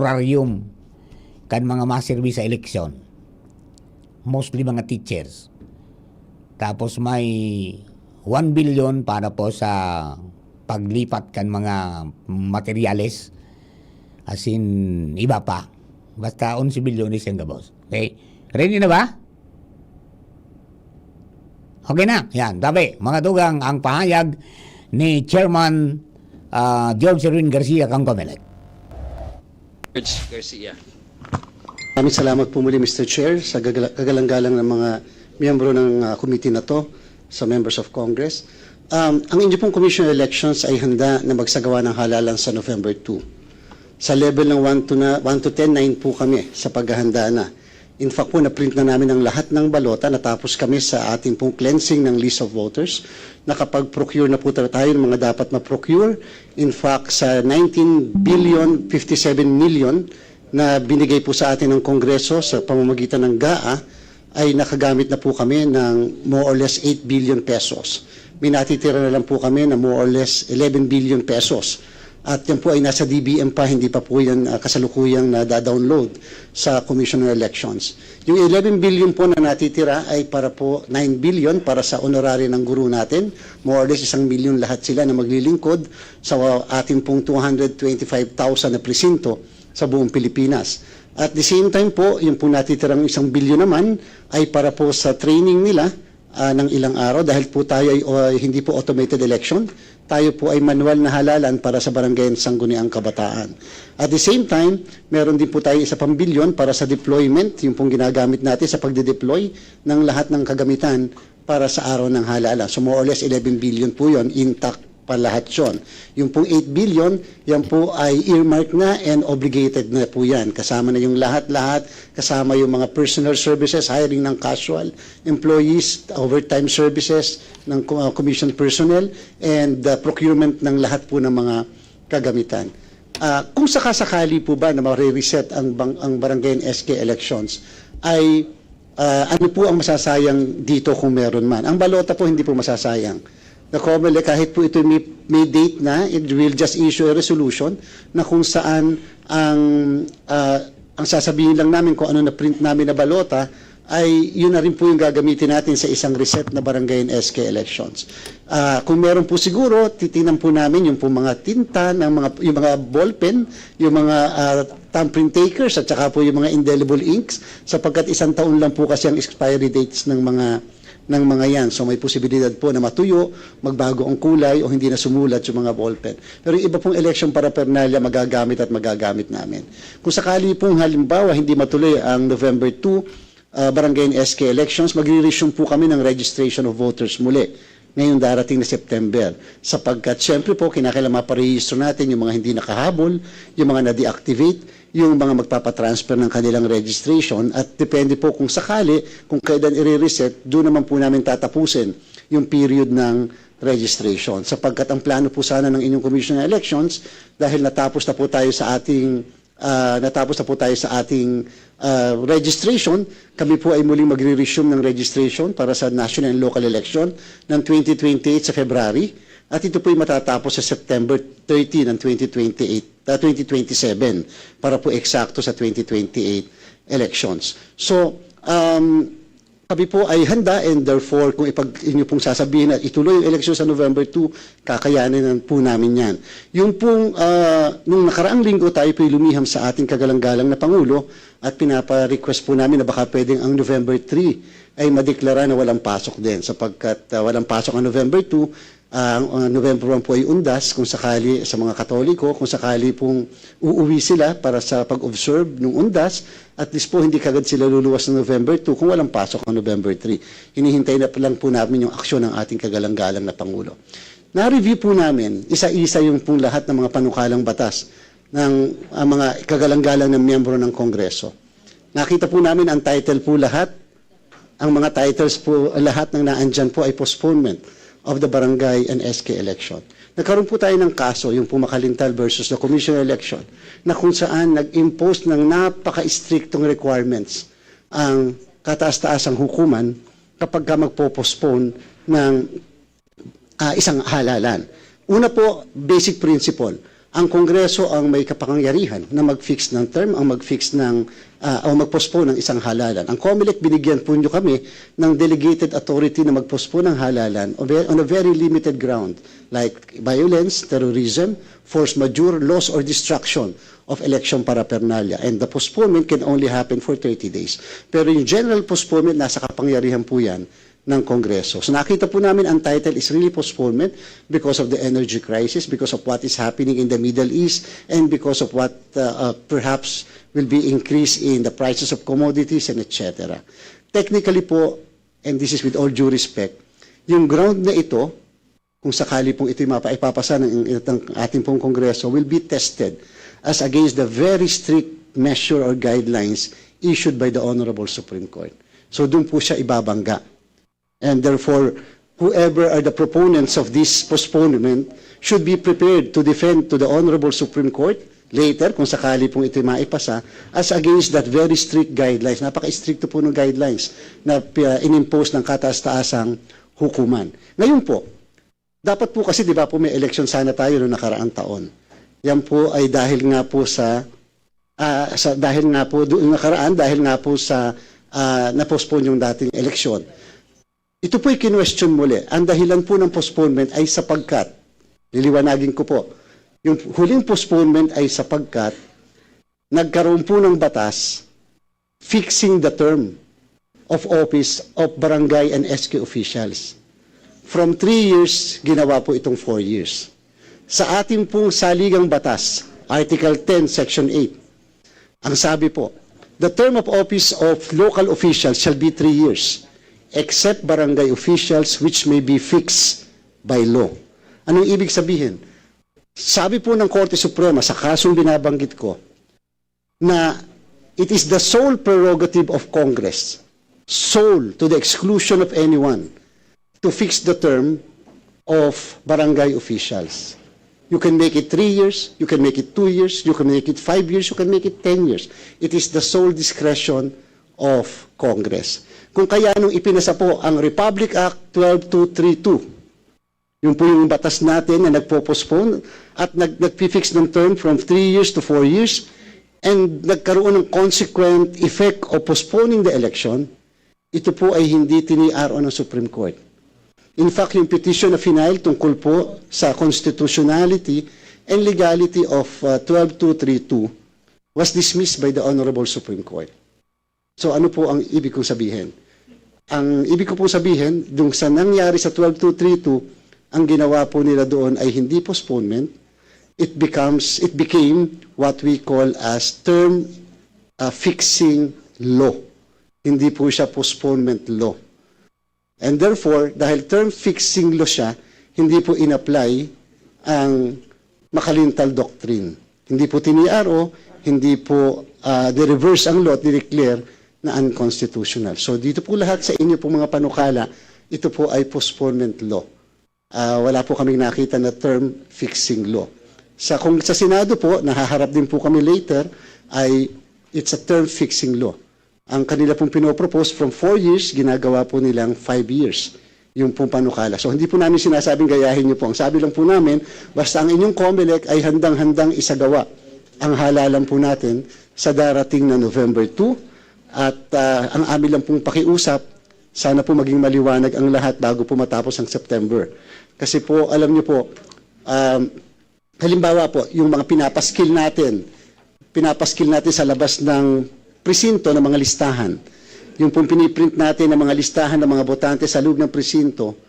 honorarium kan mga maserbi sa eleksyon. Mostly mga teachers. Tapos may 1 billion para po sa paglipat kan mga materyales. As in, iba pa. Basta 11 billion yung boss. Okay? Ready na ba? Okay na. Yan. Tabi, mga tugang, ang pahayag ni Chairman George Erwin Garcia kang Comelec. George Garcia. Maraming salamat po muli, Mr. Chair, sa kagalang-galang ng mga miyembro ng committee na to, sa members of Congress. Ang inyo pong Commission on Elections ay handa na magsagawa ng halalan sa November 2. Sa level ng 1 to 10, 9 po kami sa paghahanda na. In fact po, na-print na namin ang lahat ng balota. Natapos kami sa ating pong cleansing ng list of voters. Nakapag-procure na po tayo ng mga dapat ma-procure. In fact, sa 19 billion 57 million na binigay po sa atin ng Kongreso sa pamamagitan ng GAA, ay nakagamit na po kami ng more or less 8 billion pesos. May natitira na lang po kami na more or less 11 billion pesos. At yan po ay nasa DBM pa, hindi pa po yan kasalukuyang na-download sa Commission on Elections. Yung 11 billion po na natitira ay para po 9 billion para sa honorary ng guru natin. More or less 1 million lahat sila na maglilingkod sa ating pong 225,000 na presinto sa buong Pilipinas. At the same time po, yung po natitirang 1 billion naman ay para po sa training nila ng ilang araw dahil po tayo ay hindi po automated election. Tayo po ay manual na halalan para sa barangay Sangguniang Kabataan. At the same time, meron din po tayo 1 bilyon para sa deployment, yung pong ginagamit natin sa pagde-deploy ng lahat ng kagamitan para sa araw ng halalan. So more or less 11 billion po yun, intact pa lahat yun. Yung pong 8 billion, yan po ay earmarked na and obligated na po yan. Kasama na yung lahat-lahat, kasama yung mga personal services, hiring ng casual employees, overtime services ng commission personnel, and procurement ng lahat po ng mga kagamitan. Kung sakasakali po ba na ma-reset ang barangay SK elections, ay ano po ang masasayang dito kung meron man? Ang balota po hindi po masasayang. The COMELEC, kahit po ito may date na, it will just issue a resolution na kung saan ang sasabihin lang namin kung ano na print namin na balota ay yun na rin po yung gagamitin natin sa isang reset na barangay SK elections. Kung meron po siguro, titingnan po namin yung po mga tinta, yung mga ballpen, yung mga thumbprint takers at saka po yung mga indelible inks sapagkat 1 taon lang po kasi ang expiry dates ng mga yan. So may posibilidad po na matuyo, magbago ang kulay o hindi na sumulat yung mga ballpen. Pero yung iba pong election paraphernalia magagamit namin. Kung sakali pong halimbawa hindi matuloy ang November 2 barangay SK elections, magre-resume po kami ng registration of voters muli ngayong darating na September. Sapagkat syempre po kinakailangan maparehistro natin yung mga hindi nakahabol, yung mga na-deactivate, yung mga magpapatransfer ng kanilang registration at depende po kung sakali, kung kailan i-reset, doon naman po namin tatapusin yung period ng registration. Sapagkat ang plano po sana ng inyong Commission on Elections, dahil natapos na po tayo sa ating registration, kami po ay muling magre-resume ng registration para sa national and local election ng 2028 sa February. At ito po ay matatapos sa September 13 ng 2027 para po eksakto sa 2028 elections. So, kami po ay handa and therefore kung inyo pong sasabihin na ituloy yung eleksyon sa November 2, kakayanin po namin yan. Yung pong, nung nakaraang linggo tayo po lumiham sa ating kagalang-galang na Pangulo at pinapa-request po namin na baka pwedeng ang November 3 ay madeklara na walang pasok din sapagkat walang pasok ang November 2, ang November 1 po ay undas kung sakali sa mga Katoliko, kung sakali pong uuwi sila para sa pag-observe ng undas, at least po hindi kagad sila luluwas ng November 2 kung walang pasok ang November 3. Hinihintay na lang po namin yung aksyon ng ating kagalang-galang na Pangulo. Na-review po namin, isa-isa yung pong lahat ng mga panukalang batas ng mga kagalang-galang ng miyembro ng Kongreso. Nakita po namin ang title po lahat, ang mga titles po lahat ng naandyan po ay postponement of the barangay and SK election. Nagkaroon po tayo ng kaso, yung Pumakalintal versus the Commission election, na kung saan nag-impose ng napaka-strictong requirements ang kataas-taasang hukuman kapag ka magpo-postpone ng isang halalan. Una po, basic principle. Ang Kongreso ang may kapangyarihan na mag-fix ng term, ang mag-fix ng, o mag-postpone ng isang halalan. Ang COMELEC, binigyan po nyo kami ng delegated authority na mag-postpone ng halalan on a very limited ground, like violence, terrorism, force majeure, loss or destruction of election paraphernalia. And the postponement can only happen for 30 days. Pero yung general postponement, nasa kapangyarihan po yan ng Kongreso. So nakita po namin ang title is really postponement because of the energy crisis, because of what is happening in the Middle East, and because of what perhaps will be increase in the prices of commodities and etc. Technically po, and this is with all due respect, yung ground na ito, kung sakali pong ito ipapasa ng ating pong Kongreso, will be tested as against the very strict measure or guidelines issued by the Honorable Supreme Court. So doon po siya ibabangga. And therefore, whoever are the proponents of this postponement should be prepared to defend to the Honorable Supreme Court later, kung sakali pong ito maipasa, as against that very strict guidelines. Napaka-stricto po ng guidelines na inimpose ng kataas-taasang hukuman. Ngayon po, dapat po kasi, di ba po, may election sana tayo noong nakaraang taon. Yan po ay dahil nga po dahil nga po sa na-postpone yung dating eleksyon. Ito po'y kinwestiyon muli. Ang dahilan po ng postponement ay sapagkat, liliwanagin ko po, yung huling postponement ay sapagkat nagkaroon po ng batas fixing the term of office of barangay and SK officials. From 3 years, ginawa po itong 4 years. Sa ating pong saligang batas, Article 10, Section 8, ang sabi po, the term of office of local officials shall be 3 years, except barangay officials which may be fixed by law. Anong ibig sabihin? Sabi po ng Korte Suprema sa kasong binabanggit ko na it is the sole prerogative of Congress, sole to the exclusion of anyone, to fix the term of barangay officials. You can make it 3 years, you can make it 2 years, you can make it 5 years, you can make it 10 years. It is the sole discretion of Congress. Kung kaya nung ipinasa po ang Republic Act 12232, yung po yung batas natin na nagpo-postpone at nag-fix ng term from 3 years to 4 years, and nagkaroon ng consequent effect of postponing the election, ito po ay hindi tiniaro ng Supreme Court. In fact, yung petition na final tungkol po sa constitutionality and legality of 12232 was dismissed by the Honorable Supreme Court. So ano po ang ibig kong sabihin? Ang ibig ko po sabihin, dung sa nangyari sa 12232, ang ginawa po nila doon ay hindi postponement. It became what we call as term fixing law. Hindi po siya postponement law. And therefore, dahil term fixing law siya, hindi po in-apply ang Makalintal Doctrine. Hindi po tiniaro, hindi po de-reverse ang law at de-declare na unconstitutional. So dito po lahat sa inyo po mga panukala, ito po ay postponement law. Wala po kaming nakita na term fixing law. Kung sa Senado po, nahaharap din po kami later, ay it's a term fixing law. Ang kanila pong pinopropose from 4 years, ginagawa po nilang 5 years yung pong panukala. So hindi po namin sinasabing gayahin niyo po. Ang sabi lang po namin, basta ang inyong COMELEC ay handang-handang isagawa ang halalan po natin sa darating na November 2. At ang amin lang pong pakiusap, sana po maging maliwanag ang lahat bago po matapos ang September. Kasi po, alam niyo po, halimbawa po, yung mga pinapaskil natin sa labas ng presinto ng mga listahan, yung pong piniprint natin ng mga listahan ng mga botante sa loob ng presinto,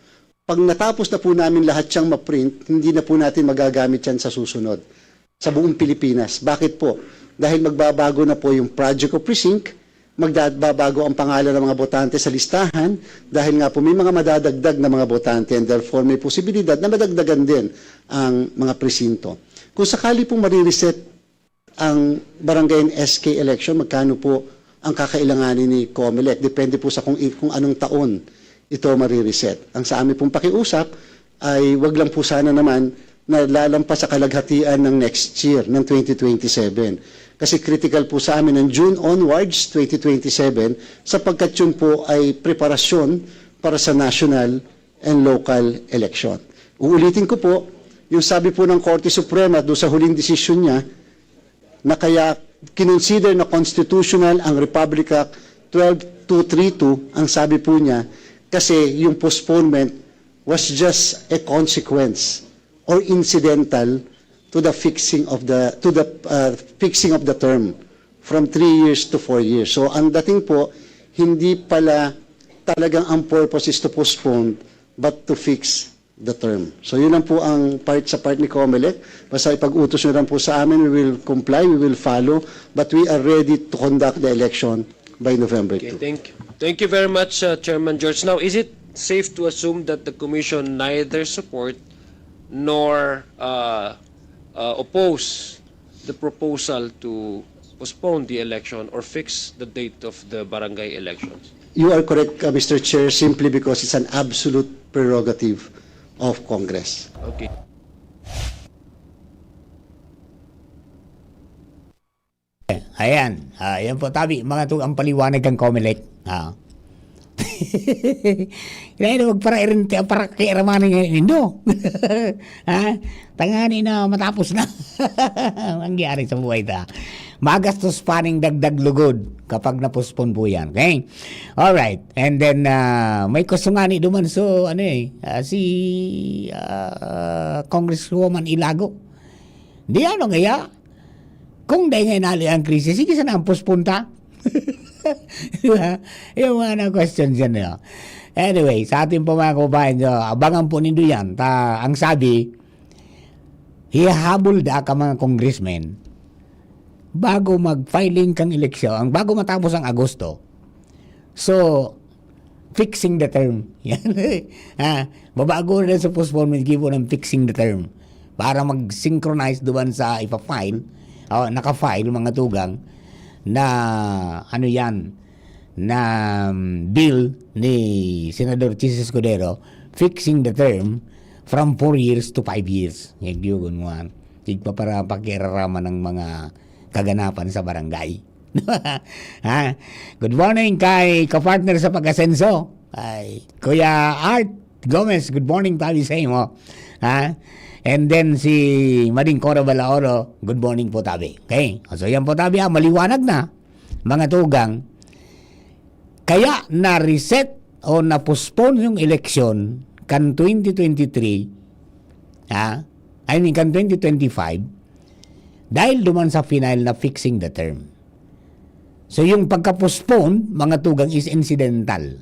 pag natapos na po namin lahat siyang ma-print, hindi na po natin magagamit yan sa susunod, sa buong Pilipinas. Bakit po? Dahil magbabago na po yung Project of Precinct, magbabago ang pangalan ng mga botante sa listahan dahil nga po may mga madadagdag na mga botante and therefore may posibilidad na madagdagan din ang mga presinto. Kung sakali pong marireset ang barangay and SK election, magkano po ang kakailanganin ni COMELEC? Depende po sa kung anong taon ito marireset. Ang sa amin pong pakiusap ay wag lang po sana naman na lalampas sa kalaghatian ng next year, ng 2027. Kasi critical po sa amin ng June onwards, 2027, sapagkat yun po ay preparasyon para sa national and local election. Uulitin ko po, yung sabi po ng Korte Suprema doon sa huling desisyon niya, na kaya kinonsider na constitutional ang Republic Act 12232, ang sabi po niya, kasi yung postponement was just a consequence or incidental to the fixing of the term from 3 years to 4 years. So ang dating po, hindi pala talagang ang purpose is to postpone but to fix the term. So yun lang po ang part ni COMELEC. Basta ipag-utos nyo lang po sa amin, we will comply, we will follow, but we are ready to conduct the election by November 2. Okay, thank you very much, Chairman George. Now, is it safe to assume that the Commission neither support nor oppose the proposal to postpone the election or fix the date of the barangay elections? You are correct, Mr. Chair, simply because it's an absolute prerogative of Congress. Okay. Ayan, yan po tabi, mga to ang paliwanag ng COMELEC. Kaya para kairamanin ngayon, hindi. Tangani na matapos na. Nangyari sa buhay ta. Magastos pa ning dagdag lugod kapag napospon po yan. Okay? Alright. And then, may kusungani duman so, si Congresswoman Ilago. Di ano kaya? Kung dahil ngayon nali ang krisis, sige sana ang pospunta. Diba? Yung mga question dyan. Anyway, sa ating po mga kababayan, abangan po nindo yan. Ang sabi, hihabol da ka mga congressmen bago mag-filing kang eleksyon, bago matapos ang Agosto. So, fixing the term. Babago na sa postponement, give ng fixing the term. Para mag-synchronize doon sa ipa-file, naka-file mga tugang, na na bill ni Senador Chis Escudero fixing the term from 4 years to 5 years. Yun mo. Tigpa para pakiraraman ng mga kaganapan sa barangay. Good morning kay kapartner sa pag-asenso. Kuya Art Gomez, good morning tabi sa imo. And then si Maring Cora Balaoro, good morning po tabi. Okay? So yan po tabi, maliwanag na mga tugang. Kaya na-reset o na-postpone yung election kan 2023, kan 2025, dahil duman sa final na fixing the term. So yung pagka-postpone, mga tugang, is incidental.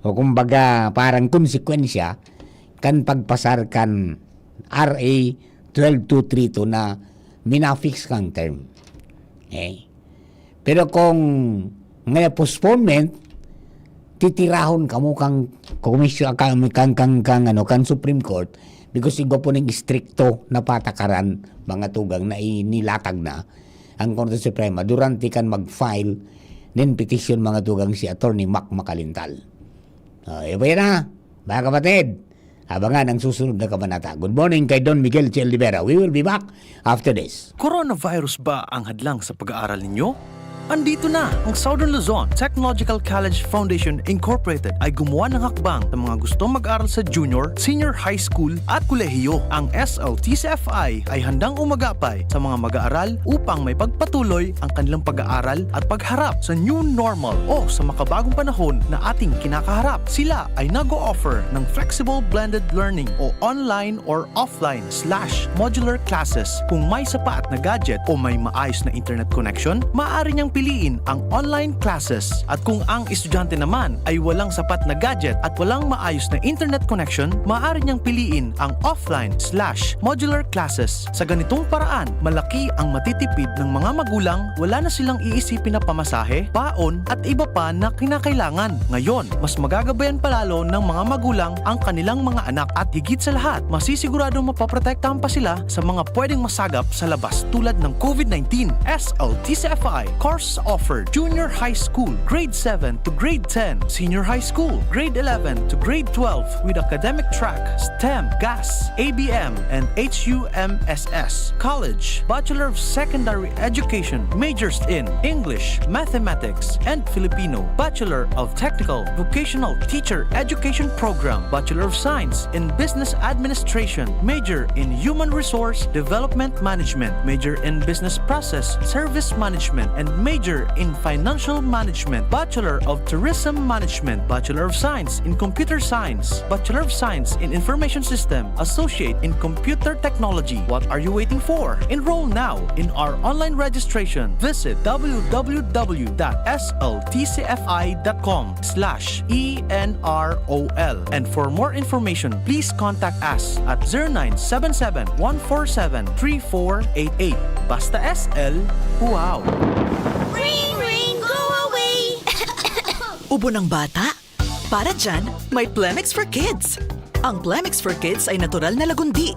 O kumbaga parang konsekwensya kan pagpasar kan RA 12232 na minafix kang term. Okay? Pero kung ngayon postponement, titirahon kamo kang komisyon kang Supreme Court because igo po ning stricto na patakaran mga tugang na inilatag na ang Korte Suprema durante kan mag-file nin petition mga tugang si Attorney Mac Macalintal. Iba yan na, mga kapatid. Abangan ang susunod na kabanata. Good morning kay Don Miguel C. Olivera. We will be back after this. Coronavirus ba ang hadlang sa pag-aaral ninyo? Andito na ang Southern Luzon Technological College Foundation Incorporated ay gumawa ng hakbang sa mga gustong mag-aral sa junior, senior high school at kolehiyo. Ang SLTCFI ay handang umagapay sa mga mag-aaral upang may pagpatuloy ang kanilang pag-aaral at pagharap sa new normal o sa makabagong panahon na ating kinakaharap. Sila ay nag-o-offer ng flexible blended learning o online or offline/modular classes. Kung may sapat na gadget o may maayos na internet connection, maaari niyang piliin ang online classes. At kung ang estudyante naman ay walang sapat na gadget at walang maayos na internet connection, maaari niyang piliin ang offline/modular classes. Sa ganitong paraan, malaki ang matitipid ng mga magulang, wala na silang iisipin na pamasahe, baon at iba pa na kinakailangan. Ngayon, mas magagabayan palalo ng mga magulang ang kanilang mga anak at higit sa lahat, masisiguradong mapaprotektahan pa sila sa mga pwedeng masagap sa labas tulad ng COVID-19. SLTCFI Course Courses offered: Junior High School, Grade 7 to Grade 10, Senior High School, Grade 11 to Grade 12 with academic track, STEM, GAS, ABM, and HUMSS. College, Bachelor of Secondary Education, majors in English, Mathematics, and Filipino. Bachelor of Technical Vocational Teacher Education Program, Bachelor of Science in Business Administration, major in Human Resource Development Management, major in Business Process Service Management, and major in Financial Management. Bachelor of Tourism Management, Bachelor of Science in Computer Science, Bachelor of Science in Information System, Associate in Computer Technology. What are you waiting for? Enroll now in our online registration. Visit www.sltcfi.com/ENROL. And for more information, please contact us at 0977-147-3488. Basta SL, wow! Ring, ring, go away! Ubo ng bata? Para dyan, may Plemix for Kids. Ang Plemix for Kids ay natural na lagundi.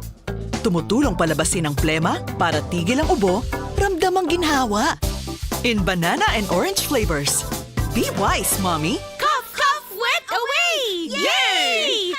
Tumutulong palabasin ang plema para tigil ang ubo, ramdam ang ginhawa. In banana and orange flavors. Be wise, Mommy! Cough, cough, wet away! Yay!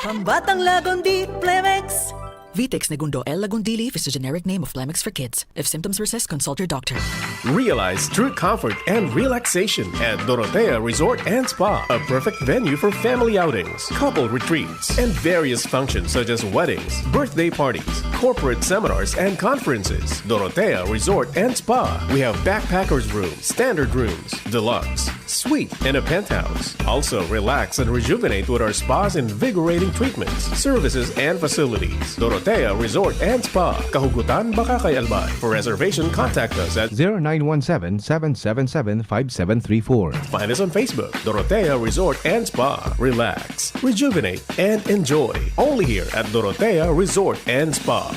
Pambatang lagundi, Plemix! Vitex Negundo L. Lagundili is the generic name of Plemix for Kids. If symptoms persist, consult your doctor. Realize true comfort and relaxation at Dorotea Resort and Spa, a perfect venue for family outings, couple retreats, and various functions such as weddings, birthday parties, corporate seminars, and conferences. Dorotea Resort and Spa. We have backpackers rooms, standard rooms, deluxe, suite, and a penthouse. Also, relax and rejuvenate with our spa's invigorating treatments, services, and facilities. Dorotea Resort and Spa, Kahugutan, Bakakay, Albay. For reservation, contact us at 0917-777-5734. Find us on Facebook, Dorotea Resort and Spa. Relax, rejuvenate, and enjoy. Only here at Dorotea Resort and Spa.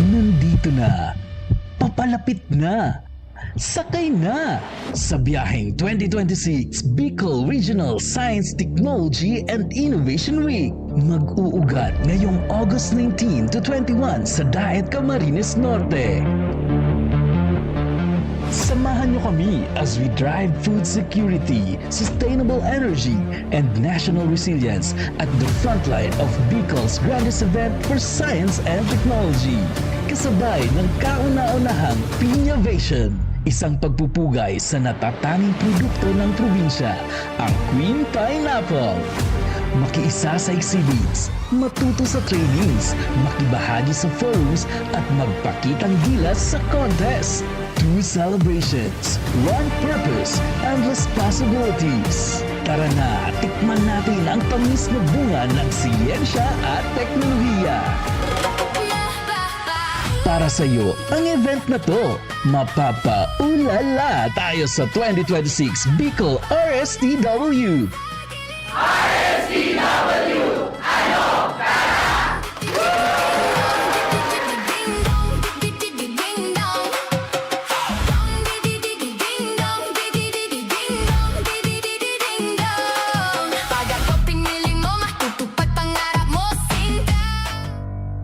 Nandito na. Papalapit na. Sakay na sa biyaheng 2026 Bicol Regional Science, Technology and Innovation Week. Mag-uugat ngayong August 19 to 21 sa Daet Camarines Norte. Samahan niyo kami as we drive food security, sustainable energy, and national resilience at the frontline of Bicol's grandest event for science and technology. Kasabay ng kauna-unahang Piñavation, isang pagpupugay sa natatanging produkto ng probinsya, ang Queen Pineapple. Makiisa sa exhibits, matuto sa trainings, makibahagi sa forums, at magpakitang gilas sa contest. 2 celebrations, 1 purpose, endless possibilities. Tara na, tikman natin ang tamis na bunga ng siyensya at teknolohiya. Para sa iyo, ang event na to, mapapaulala tayo sa 2026 Bicol RSTW.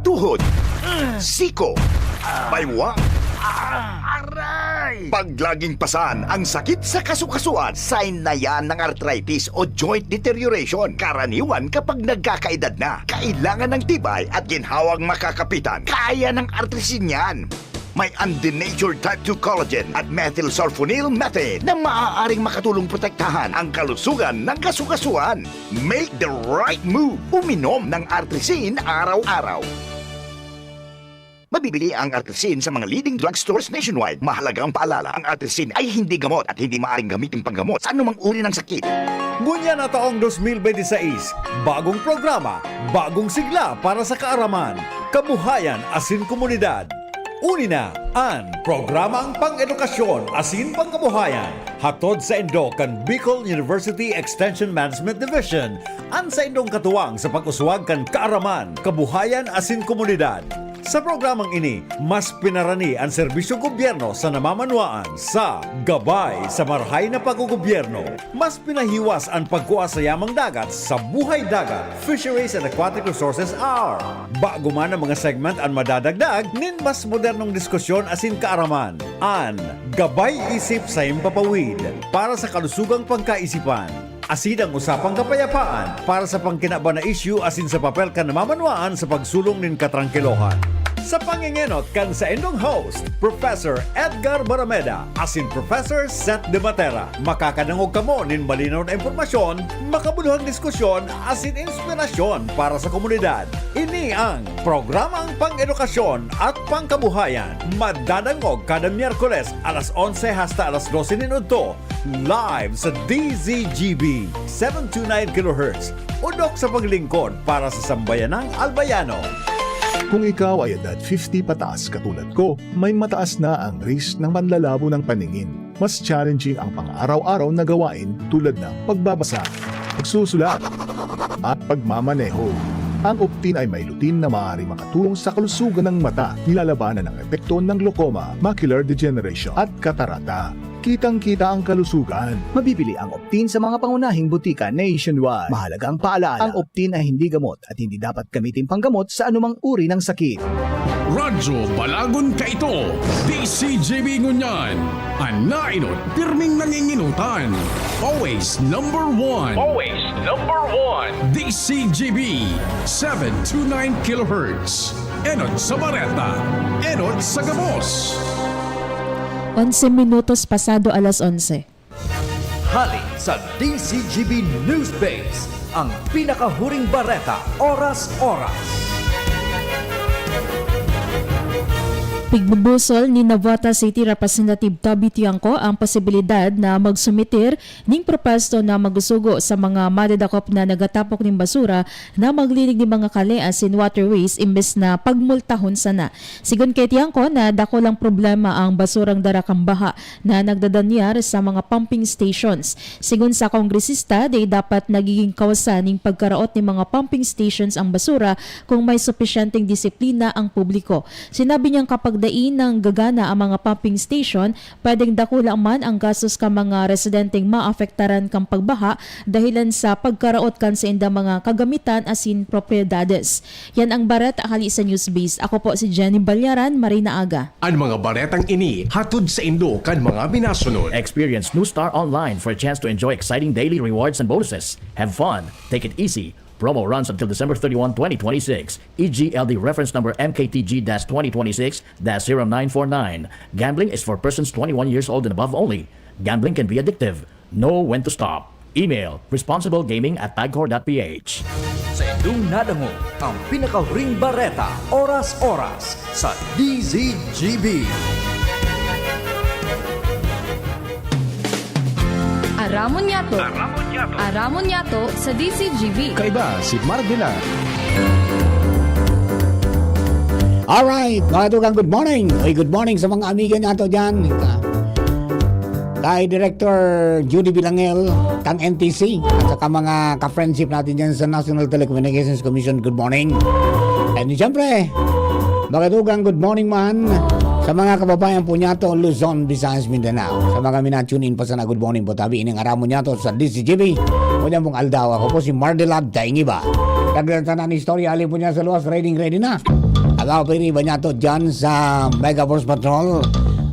Tuhod, siko, baywang, paglaging pasan ang sakit sa kasukasuan, sign na yan ng arthritis o joint deterioration. Karaniwan kapag nagkakaedad na, kailangan ng tibay at ginhawang makakapitan. Kaya ng artrisin yan. May undenatured type 2 collagen at methylsulfonyl methane na maaaring makatulong protektahan ang kalusugan ng kasukasuan. Make the right move. Uminom ng artrisin araw-araw. Mabibili ang artrisin sa mga leading drugstores nationwide. Mahalagang paalala, ang artrisin ay hindi gamot at hindi maaaring gamitin panggamot sa anumang uri ng sakit. Ngunya na taong 2026, bagong programa, bagong sigla para sa kaaraman, kabuhayan asin komunidad. Unina, ang programang pang-edukasyon asin pangkabuhayan. Hatod sa Indo kan Bicol University Extension Management Division. An sa Indong katuwang sa pag-uswag kan kaaraman, kabuhayan asin komunidad. Sa programang ini, mas pinarani ang serbisyong gobyerno sa namamanuaan sa gabay sa marhay na paggugobyerno. Mas pinahiwas ang pagkuha sa yamang dagat sa Buhay Dagat, Fisheries and Aquatic Resources Hour. Bago man ang mga segment ang madadagdag, nin mas modernong diskusyon asin kaaraman. An Gabay Isip sa Himpapawid para sa kalusugang pagkaisipan. Asin ang usapang kapayapaan para sa pangkinaba na issue asin sa papel ka namamanuaan sa pagsulong nin katrangkilohan. Sa pangingenot kan sa inyong host, Professor Edgar Barameda, asin Professor Seth De Matera. Makakanangog kamo nin malinaw na impormasyon, makabuluhang diskusyon, asin inspirasyon para sa komunidad. Ini ang programang pang-edukasyon at pangkabuhayan. Madadangog kada Miyerkules alas 11 hasta alas 12 minuto. Live sa DZGB 729 kHz. Udok sa paglingkod para sa sambayanang albayano. Kung ikaw ay edad 50 pataas katulad ko, may mataas na ang risk ng panlalabo ng paningin. Mas challenging ang pang-araw-araw na gawain tulad ng pagbabasa, pagsusulat, at pagmamaneho. Ang Optin ay may lutin na maaari makatulong sa kalusugan ng mata, nilalabanan ng epekto ng glaucoma, macular degeneration at katarata. Kitang-kita ang kalusugan. Mabibili ang Optin sa mga pangunahing butika nationwide. Mahalaga ang paalala, ang Optin ay hindi gamot at hindi dapat gamitin panggamot sa anumang uri ng sakit. Radyo Balagon ka ito, DCJB Ngunyan, ang nainot, pirming nanginginutan. Always number one. Always number one. DCJB 729 kHz. Enot sa Bareta, enot sa Gabos. 11 minutos pasado alas 11. Hali sa DCGB News Base, ang pinakahuring bareta, oras-oras. Pigbubusol ni Navota City Representative Toby Tiangco ang posibilidad na magsumitir ning propesto na magusugo sa mga madadakop na nagatapok ning basura na maglinig ni mga kaleas in waterways imbes na pagmultahon sana. Sigon kay Tiangco na dako lang problema ang basurang darakang baha na nagdadanyar sa mga pumping stations. Sigon sa kongresista, day dapat nagiging kawasan ning pagkaraot ni mga pumping stations ang basura kung may supisyenteng disiplina ang publiko. Sinabi niyang kapag dain ng gagana ang mga pumping station, pwedeng dakula man ang gastos ka mga residenteng maafektaran kang pagbaha dahilan sa pagkaraot kan sa inda mga kagamitan asin propiedades. Yan ang baret akali sa Newsbase. Ako po si Jenny Balyaran, Marina Aga. Ang mga baretang ini hatod sa Indo kan mga binasunod. Experience New Star Online for a chance to enjoy exciting daily rewards and bonuses. Have fun. Take it easy. Promo runs until December 31, 2026. EGLD reference number MKTG-2026-0949. Gambling is for persons 21 years old and above only. Gambling can be addictive. Know when to stop. Email responsiblegaming@pagcor.ph. Sa inyong nadango, ang pinakahuring bareta, oras-oras sa DZGB. Aramon Yato sa DCGB. Kaiba si Mardila. Alright, mga tugang, good morning. Oy, good morning sa mga amiga nato dyan. Kay Director Judy Bilangel, kang NTC, at saka mga ka-friendship natin dyan sa National Telecommunications Commission, good morning. And siyempre, mga tugang, good morning man sa mga kababayan po niyato, Luzon, Visayas, Mindanao. Sa mga minatune in pa sa na good morning po tabi ining aramon niyato sa DCGB. Kunya mong aldaw, ako po si Mardila Daingiba. Nagdatanan ni istorya, alin po niya sa luwas, ready na. Agaw piriba niyato dyan sa Mega Force Patrol.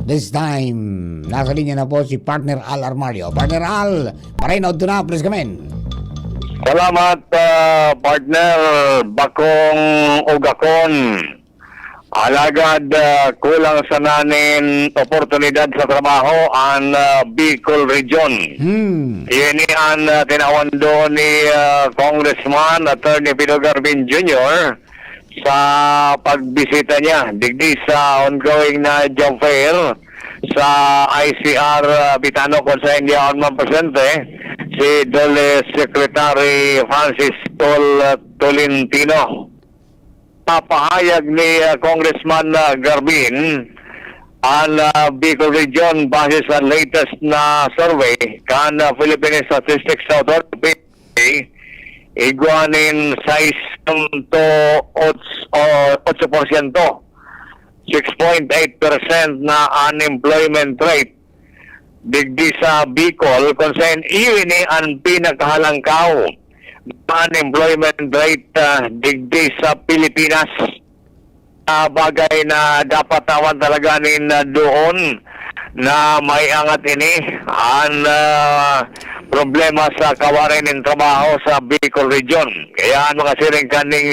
This time, nasa linya na po si Partner Al Armario. Partner Al, marinood to na, please come in. Salamat, partner Bakong Ugakon. Alagad kulang sa nanin oportunidad sa trabaho ang Bicol Region. Ini ang tinawando ni Congressman Attorney Pino Garbin Jr. sa pagbisita niya digdi sa ongoing na job fair sa ICR Bitano kung sa India on presente si Dole Secretary Francis Tolentino. Papahayag ni Congressman Garbin ang Bicol Region base sa latest na survey kan Philippine Statistics Authority iguanin 6.8%. 6.8% na unemployment rate. Digdi sa Bicol, kung saan iyon ang pinakahalangkaw na unemployment rate digdi sa Pilipinas. Bagay na dapat tawan talaga doon na may angat ini ang problema sa kawarin ng trabaho sa Bicol Region. Kaya mga siring kaning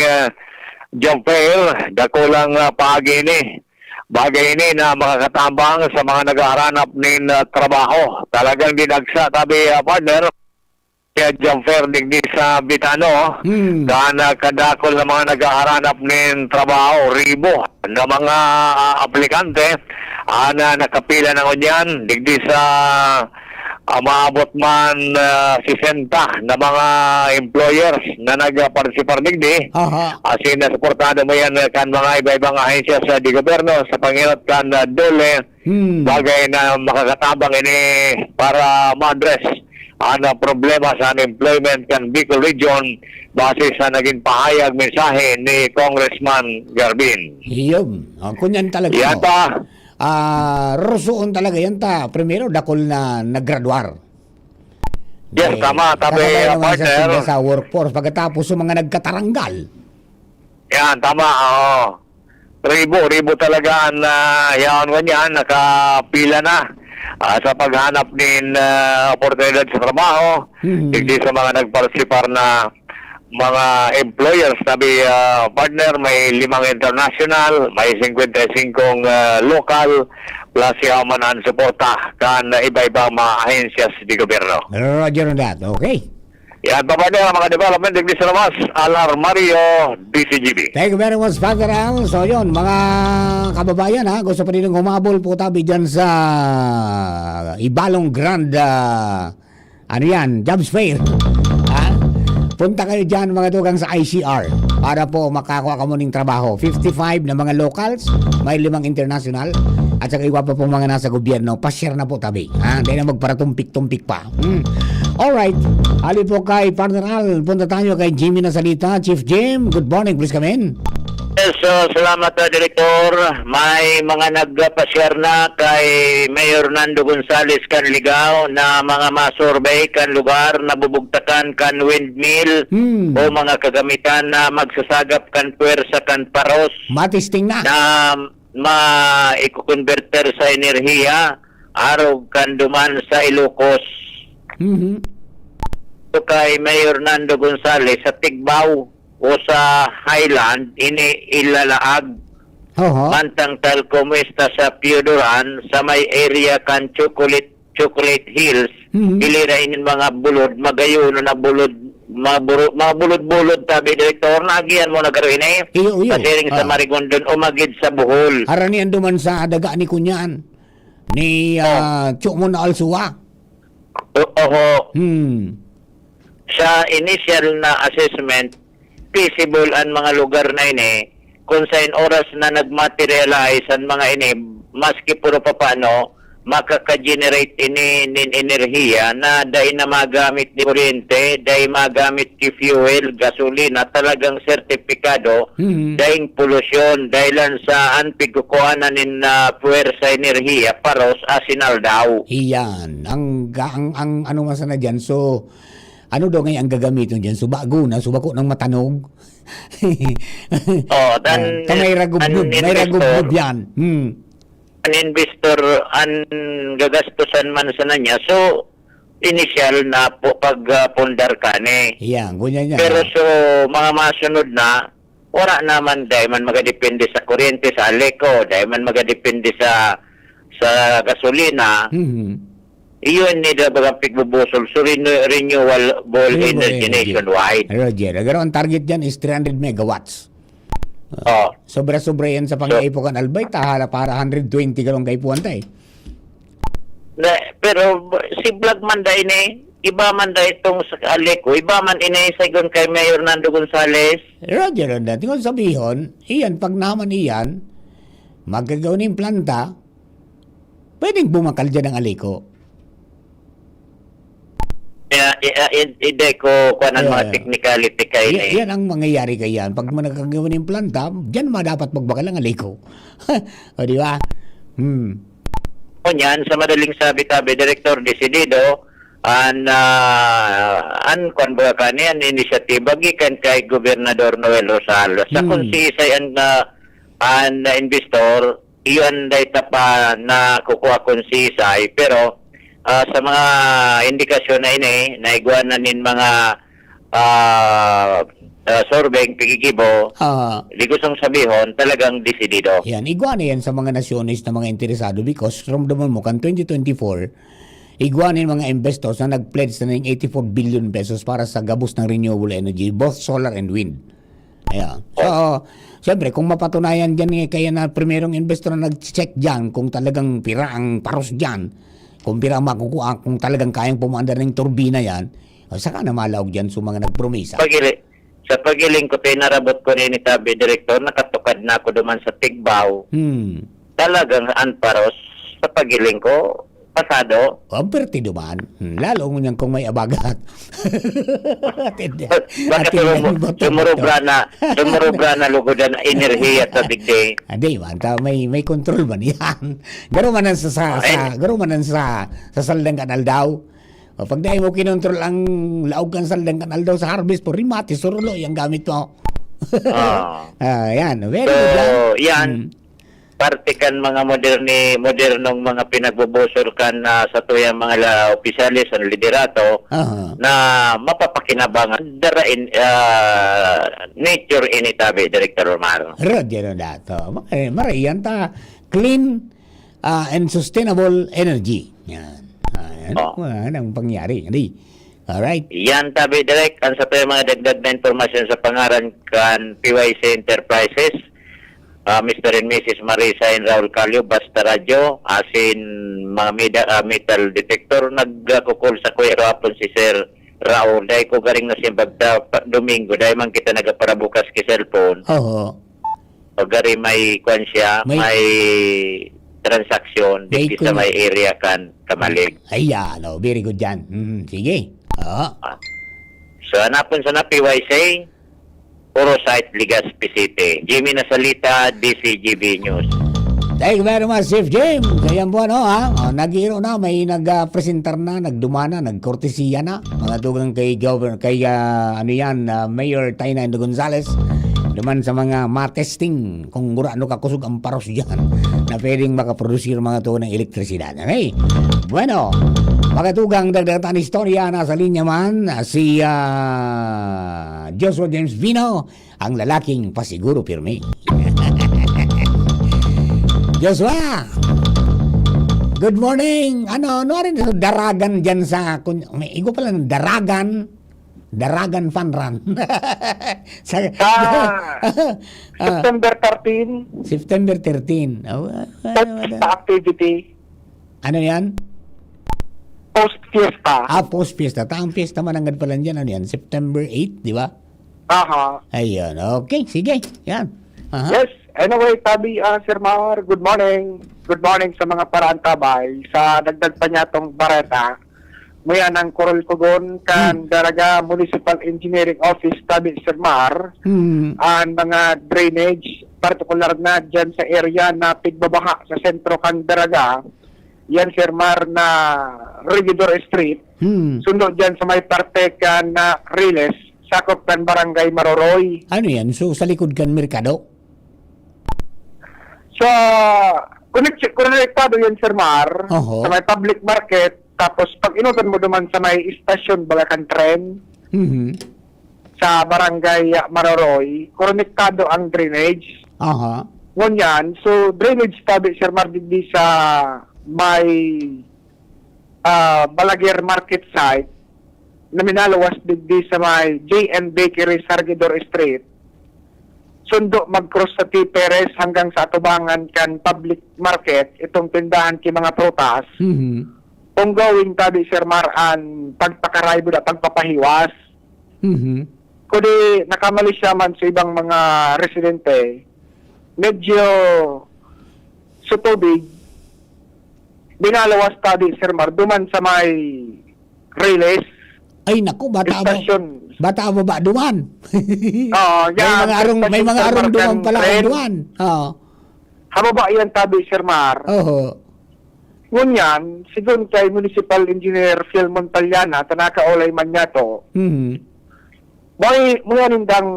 job fair, dakulang paagi ini. Bagay ini na makakatabang sa mga naghahanap ng trabaho. Talagang dinagsa, tabi partner, kaya job fair digdi sa Bitano, kana kadakol na mga naghahanap ng trabaho, ribo na mga aplikante, nakapila na ko dyan, digdi sa maabot man 60 na mga employers na nagparticipar digdi. Asin na suportado mo yan kan mga iba-ibang ahensya sa di gobyerno sa pangilot kan dole. Bagay na makakatabang ini para ma-address ang problema sa unemployment kan Bicol Region base sa naging pahayag mensahe ni Congressman Garbin. Iyon. Ang kunyan talaga. Yan no? pa. Rosuon talaga yan ta. Primero, dakol na naggraduar. Yes, tama. Tabi, partner. Sa workforce. Pagkatapos yung mga nagkataranggal. Yan, tama. Ribo talaga ang yaon ko niyan. Nakapila na sa paghanap ng oportunidad sa trabaho. Digdi sa mga nagparticipar na mga employers, sabi partner, may 5 international, may 55 local, plus yaman ang suporta kan iba-ibang mga ahensyas di gobyerno. Roger on that. Okay. Yan pa partner, mga development digdi sa labas, Alar Mario, DCGB. Thank you very much, Father Al. So yun, mga kababayan ha, gusto pa rin humabol po tabi dyan sa Ibalong Grand, ano yan, Jobs Fair. Ha? Punta kayo dyan mga tugang sa ICR para po makakuha ka mo ng trabaho. 55 na mga locals, may 5 international, at saka iwa pa po mga nasa gobyerno. Pa-share na po tabi. Hindi na magparatumpik-tumpik pa. Alright. Ali po kay Partner Al. Punta tayo kay Jimmy na salita. Chief Jim, good morning. Please come in. Yes, salamat Director. May mga nagpa-share na kay Mayor Nando Gonzales kan Ligao na mga ma-survey kan lugar na bubugtakan kan windmill o mga kagamitan na magsasagap kan puwersa kan paros. Matisting na. Na ma-i-converter sa enerhiya araw kan duman sa Ilocos. So kay Mayor Nando Gonzales sa Tigbao o sa Highland, ini ilalaag. Mantang tal kumusta sa Piodoran, sa may area kan Chocolate Hills, ilirainin mga bulod, magayon na bulod, mga bulod-bulod tabi, Director, nagiyan mo na karoon eh. Iyo. Pasiring sa Marigondon o magid sa Bohol. Haranian duman sa daga ni Kunyan, ni Chukmo na Alsuwa. Oo. Sa initial na assessment, feasible ang mga lugar na ini kung sa oras na nagmaterialize ang mga ini, maski puro pa paano, makaka-generate ini nin enerhiya na dahil na magamit ni kuryente, dahil magamit ni fuel, gasolina, talagang sertipikado, dahil polusyon, dahilan sa pigkukuhanan nin puwersa enerhiya, paros, asinal daw. Iyan. Ang ano masana dyan, so ano daw ngayon ang gagamitin dyan? So bago na, so bako ng matanog. May ragubnub yan. An investor, ang gagastusan man sa nanya, so initial na po pagpundar ka ni. Yan, ganyan yan. Pero so, mga masunod na, wala naman dahil man magadepende sa kuryente, sa aleko, dahil man magadepende sa gasolina. Iyon ni dapat pigbubusol so renewable energy nationwide. Roger, agaro ang target dyan is 300 megawatts. Sobra-sobra yan sa pang-ipukan albay, tahala para 120 galong kaipuan tayo. Pero si Vlog man da ini, iba man da itong sa Aleko, iba man ini sagon kay Mayor Nando Gonzales. Roger, tingnan sabihin, iyan, pag naman iyan, magagawin ng planta, pwedeng bumakal dyan ang Aleko. Hindi ko kuanan mga technicality kay Yan ang mangyayari kayan. Pag managkagawa ng planta, dyan dapat magbakal ang aliko. O, di ba? O niyan, sa madaling sabi tabi, Director Desidido, an kwan ba kanian inisyatiba gikan kay Gobernador Noel Rosales sa konsisay an investor iyon data pa na kukuha konsisay pero sa mga indikasyon na ini naiguanan nin mga sorbeng pigigibo di gustong sabihon talagang desidido. Yan, iguana yan sa mga nasyonist na mga interesado because from the moment kan 2024, iguana yung mga investors na nag-pledge na ng 84 billion pesos para sa gabos ng renewable energy, both solar and wind. Ayan. So, siyempre, kung mapatunayan dyan kaya na primerong investor na nag-check dyan kung talagang pira ang paros dyan, kung pira ang makukuha, kung talagang kayang pumandar ng turbina yan, saka na malaog dyan sa mga nagpromisa. Sa pagiling ko narabot ko ni tabi Director, nakatukad na ako duman sa Tigbaw. Talagang anparos sa pagiling ko, pasado. Perti duman. Lalo mo niyan kung may abagat. Bakit sumurubra na lugodan na enerhiya sa bigday? Hindi man, may control man yan. Garo man sa saldang kanal daw. O, pag dahil mo kinontrol ang laog kang saldang kanal daw sa harvest po, rimati, surulo, yung gamit mo. Yan, very good. Yan. Parte kan mga modernong mga pinagbubusor kan sa tuyang mga opisyalis ang liderato na mapapakinabangan darain nature initabi Director Omar. Roger dato. Mariyan ta clean and sustainable energy. Yan. Anong pangyari? Hindi. Alright. Yan tabi direct ang sa tuyang mga dagdag na informasyon sa pangaran kan PYC Enterprises. Mr. and Mrs. Marisa and Raul Calio, Basta Radio, asin mga metal detector, nagkukul sa kuya hapon si Sir Raul. Dahil ko galing na simbagda Domingo, dahil man kita nagaparabukas ki cellphone. Oo. O gari may kwan siya, may transaksyon, dito sa may area kan Kamalig. Ayan, very good yan. Sige. So, hanapon sa na PYC, Puro Site, Legazpi City. Jimmy Nasalita, DCGB News. Thank you very much, Chief Jim. Kaya po, nag-iro na, may nag-presentar na, nagdumana, nagkortesiya na. Mga tugang kay Mayor Tainando Gonzales. Duman sa mga matesting kung mura kakusog ang paros dyan na pwedeng makaproduce mga tugang ng elektrisidad. Okay? Bueno, makatugang dagdagatan istorya na sa linya man si Joshua James Vino, ang lalaking pasiguro pirmi. Joshua, good morning. Ano rin daragan dyan sa, may igo pala ng Daragan Fun Run. September 13. September 13. Activity. Ano yan? Post-fiesta. Post-fiesta. Taang fiesta man ang pala dyan. Ano yan? September 8, di ba? Ayun. Okay, sige. Yan. Yes. Anyway, tabi, Sir Mar, good morning. Good morning sa mga parantabay. Sa dagdag pa niya itong bareta. Maya ng Coral Cogon kan Daraga Municipal Engineering Office tabi Sir Mar. Ang mga drainage, partikular na dyan sa area na pigbabaha sa sentro kan Daraga. Yan Sir Mar na Regidor Street. Sundo dyan sa may parte kan na Riles, sakop kan Barangay Maroroy. Ano yan? So sa likod kan Merkado? So, konektado yan Sir Mar sa may public market. Tapos pag inutan mo duman sa may istasyon Balacan Tren sa Barangay Maroroy, konektado ang drainage. Ngunyan, so drainage tabi Sir Mar digdi sa may Balaguer Market site na minalawas digdi sa may JN Bakery Sargidor Street. Sundo mag-cross sa T. Perez hanggang sa atubangan kan public market, itong tindahan ki mga prutas. Ongoing tabi Sir Mar an pagpakaraybo na pagpapahiwas. Kundi nakamali siya man sa ibang mga residente, medyo sa tubig, binalawas tabi Sir Mar, duman sa may Riles, Ay naku, bata ba? Istasyon. Bata ba duman? Oo, may mga arong duman pala ang duman. Oo. Hababa yan tabi, Sir Mar. Oo. Ngunyan, sigun kay Municipal Engineer Phil Montaliana, tanaka olay man niya to, may nindang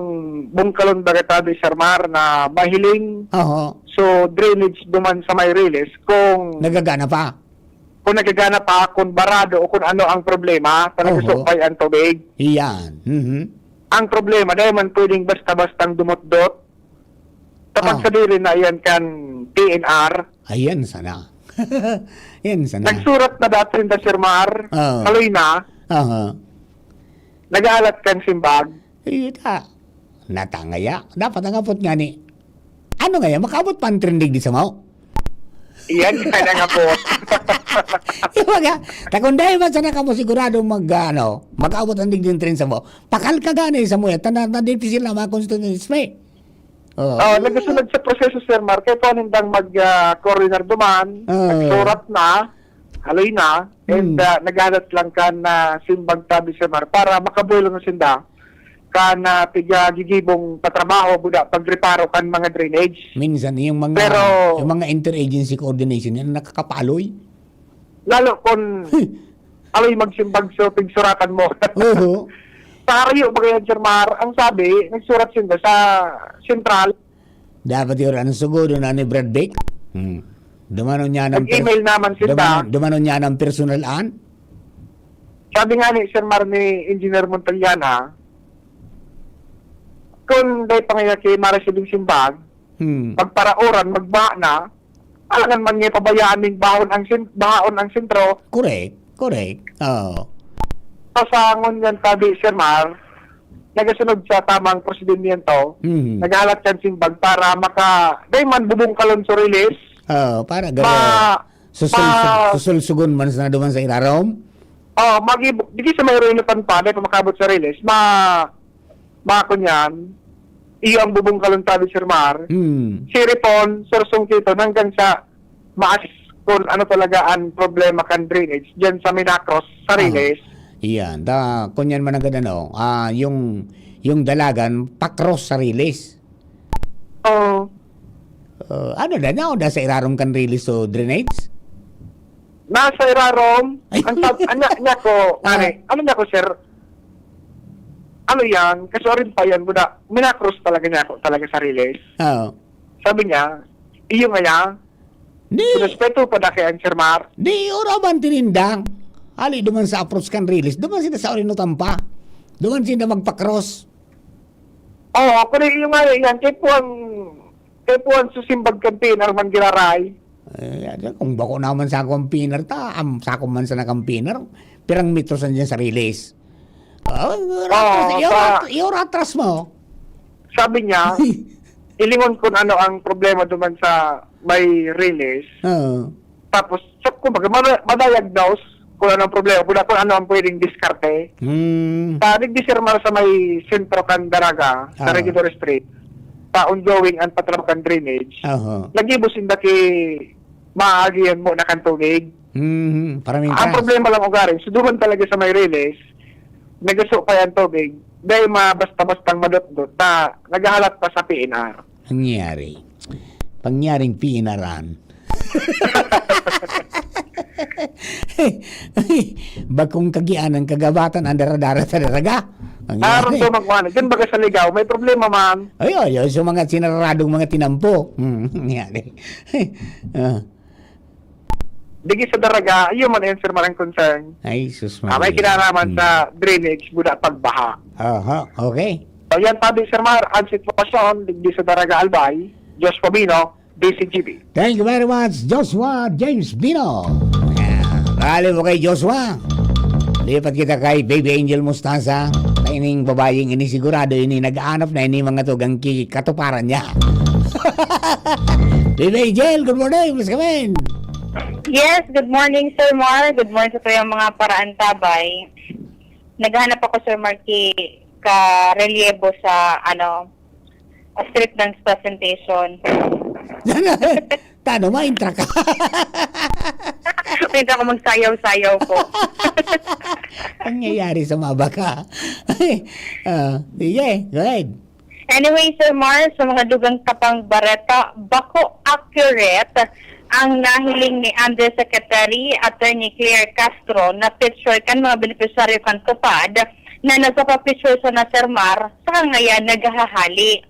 bungkalon baga tabi, Sir Mar, na mahiling. Oo. So, drainage duman sa may riles kung Nagagana pa. kung nagagana pa, kung barado o kung ano ang problema, Oho. talaga ang tubig. Iyan. Ang problema, dahil man pwedeng basta-bastang dumot-dot, tapos sabihin na yan kan PNR, Ayan sana. Yan sana. nagsurat na dati rin Sir Mar, Oo. kaloy na, Oo. nag-aalat kan simbag, Ita. Natangaya. Dapat ang apot nga ni. Ano nga yan? Makabot pa ang trendig di sa mo? iyan kaya nga po. Iwaga. Takunday ba sana ka mo sigurado mag-abot ang digding tren sa mo? Pakal ka gani sa mo. Tanda-difficil na mga constituency. Nagkasunod sa proseso, Sir Mar, kaya po nindang mag-coroner duman, nagsurat na, haloy na, and nag-aalat lang ka na simbag tabi, Sir Mar, para makabuelo ng sinda, ka na gigibong patrabaho, buda, pagreparo kan mga drainage. Minsan, yung mga interagency coordination yan, nakakapaloy. Lalo kung aloy magsimbag so pigsuratan mo. Oo. Sa Arayo, bagay Sir Mar, ang sabi, nagsurat sinda sa sentral. Dapat yun, anong siguro na ni Brad Beck? Dumanon niya ng Nag-email naman sinda. Dumanon niya ng personal an? Sabi nga ni Sir Mar ni Engineer Montaliana, kung dahil pangaya kay Marisibing Simbag, magparauran, magba na, alangan man niya pabayaan ng baon ang sentro. Correct. Oo. Kasangon yan tabi, Sir Mar, nagasunod sa tamang prosedimento, nag-alat yan Simbag para dahil man bubong kalon sa release, para susulsugon man sa duman sa ilarom. di sa may rinutan pa, dahil makabot sa release, kunyan, iyo ang bubong kalon tabi, Sir Mar, siripon, sursong kito, hanggang sa maas kung ano talaga ang problema kan drainage, dyan sa Minacros, sa release. Iyan, kunyan man agad yung dalagan, pakros sa release. Ano na sa irarom kan release so drainage? Nasa irarom, ano niya ko, Sir, ano yan, kasi orin pa yan, buda, Minacros talaga sa release. Sabi niya, iyo nga yan, respeto pa na kay Sir Mar. Di, oraban tinindang. Ali, duman sa approach kan release, duman sila sa orinutan pa. Duman sila magpa-cross. Kung iyo nga yan, kay puan susimbag campaign, arman giraray. Kung bako naman sa campaigner sa akong man sa na-campaigner, pirang metros dyan sa release. Atras mo. Sabi niya, ilingon kung ano ang problema duman sa may release. Tapos, kung madiagnose kung ano ang problema, kung ano ang pwedeng diskarte. Nagdisirmar sa may sentro kan Daraga, sa Regidor Street, sa ongoing ang patramo kan drainage. Nagibusin na maagian mo na kan tubig. Ang problema lang ugarin, suduman talaga sa may release, nagaso pa yan tubig, dahil basta-bastang madot-dot na naghahalat pa sa PNR. Pangyaring PNR-an. Bagkong kagianan kagabatan ang daradara sa daraga. Aron sa magwana. Diyan baga sa ligaw, may problema man. Ay, so mga sinaradong mga tinampo. Nangyari. Digi sa daraga, yun man answer man ang concern. Ay, sus may kinaraman sa drainage, buda pagbaha. Okay. So yan tabi, Sir Mar, ang sitwasyon, digi sa daraga Albay, Josh Pabino, DCGB. Thank you very much, Joshua James Bino. Kali mo kay Joshua. Lipat kita kay Baby Angel Mustasa. Ining babayeng ini sigurado ini nag-aanap na ini mga tugang katuparan niya. Baby Angel, good morning. Please come in. Yes, good morning, Sir Mar. Good morning sa tuyong mga paraan tabay. Naghahanap ako, Sir Mar, ka-reliebo sa, street dance presentation. Tano, ma-intra ka. Pinta ko magsayaw-sayaw po. Pangyayari sa mga baka. Sige, go ahead. Anyway, Sir Mar, sa mga dugang kapang bareta, bako accurate ang nahiling ni Undersecretary Attorney Claire Castro na picture kan mga beneficiaryo kan tupad na nagpapapicture sa na Sir Mar sa ngayon naghahali.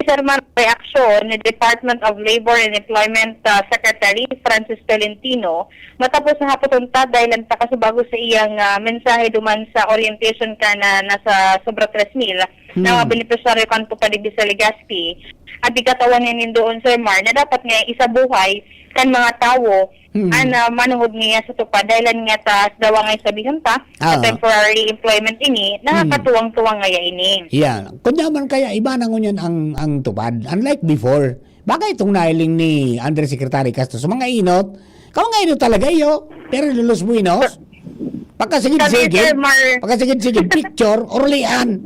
Sir Mar, reaksyon ni Department of Labor and Employment Secretary Francis Tolentino matapos na hapotunta dahil lang kasi bago sa iyang mensahe duman sa orientation ka na nasa sobra 3,000 na mga beneficiaryo kan tupad di sa Legazpi at ikatawan niya doon, Sir Mar, na dapat nga isabuhay kan mga tao na manuhod niya sa tupad dahil nga ta dawa nga sabihin pa na temporary employment ini nakakatuwang-tuwang nga ini. Yan. Kunyaman kaya iba na ngunyan ang tupad. Unlike before. Baka itong nahiling ni Undersecretary Castro sa mga inot. Kau nga inot talaga iyo. Pero lulos mo inos. Pagkasigid-sigid. Pagkasigid-sigid. Picture. Orlian.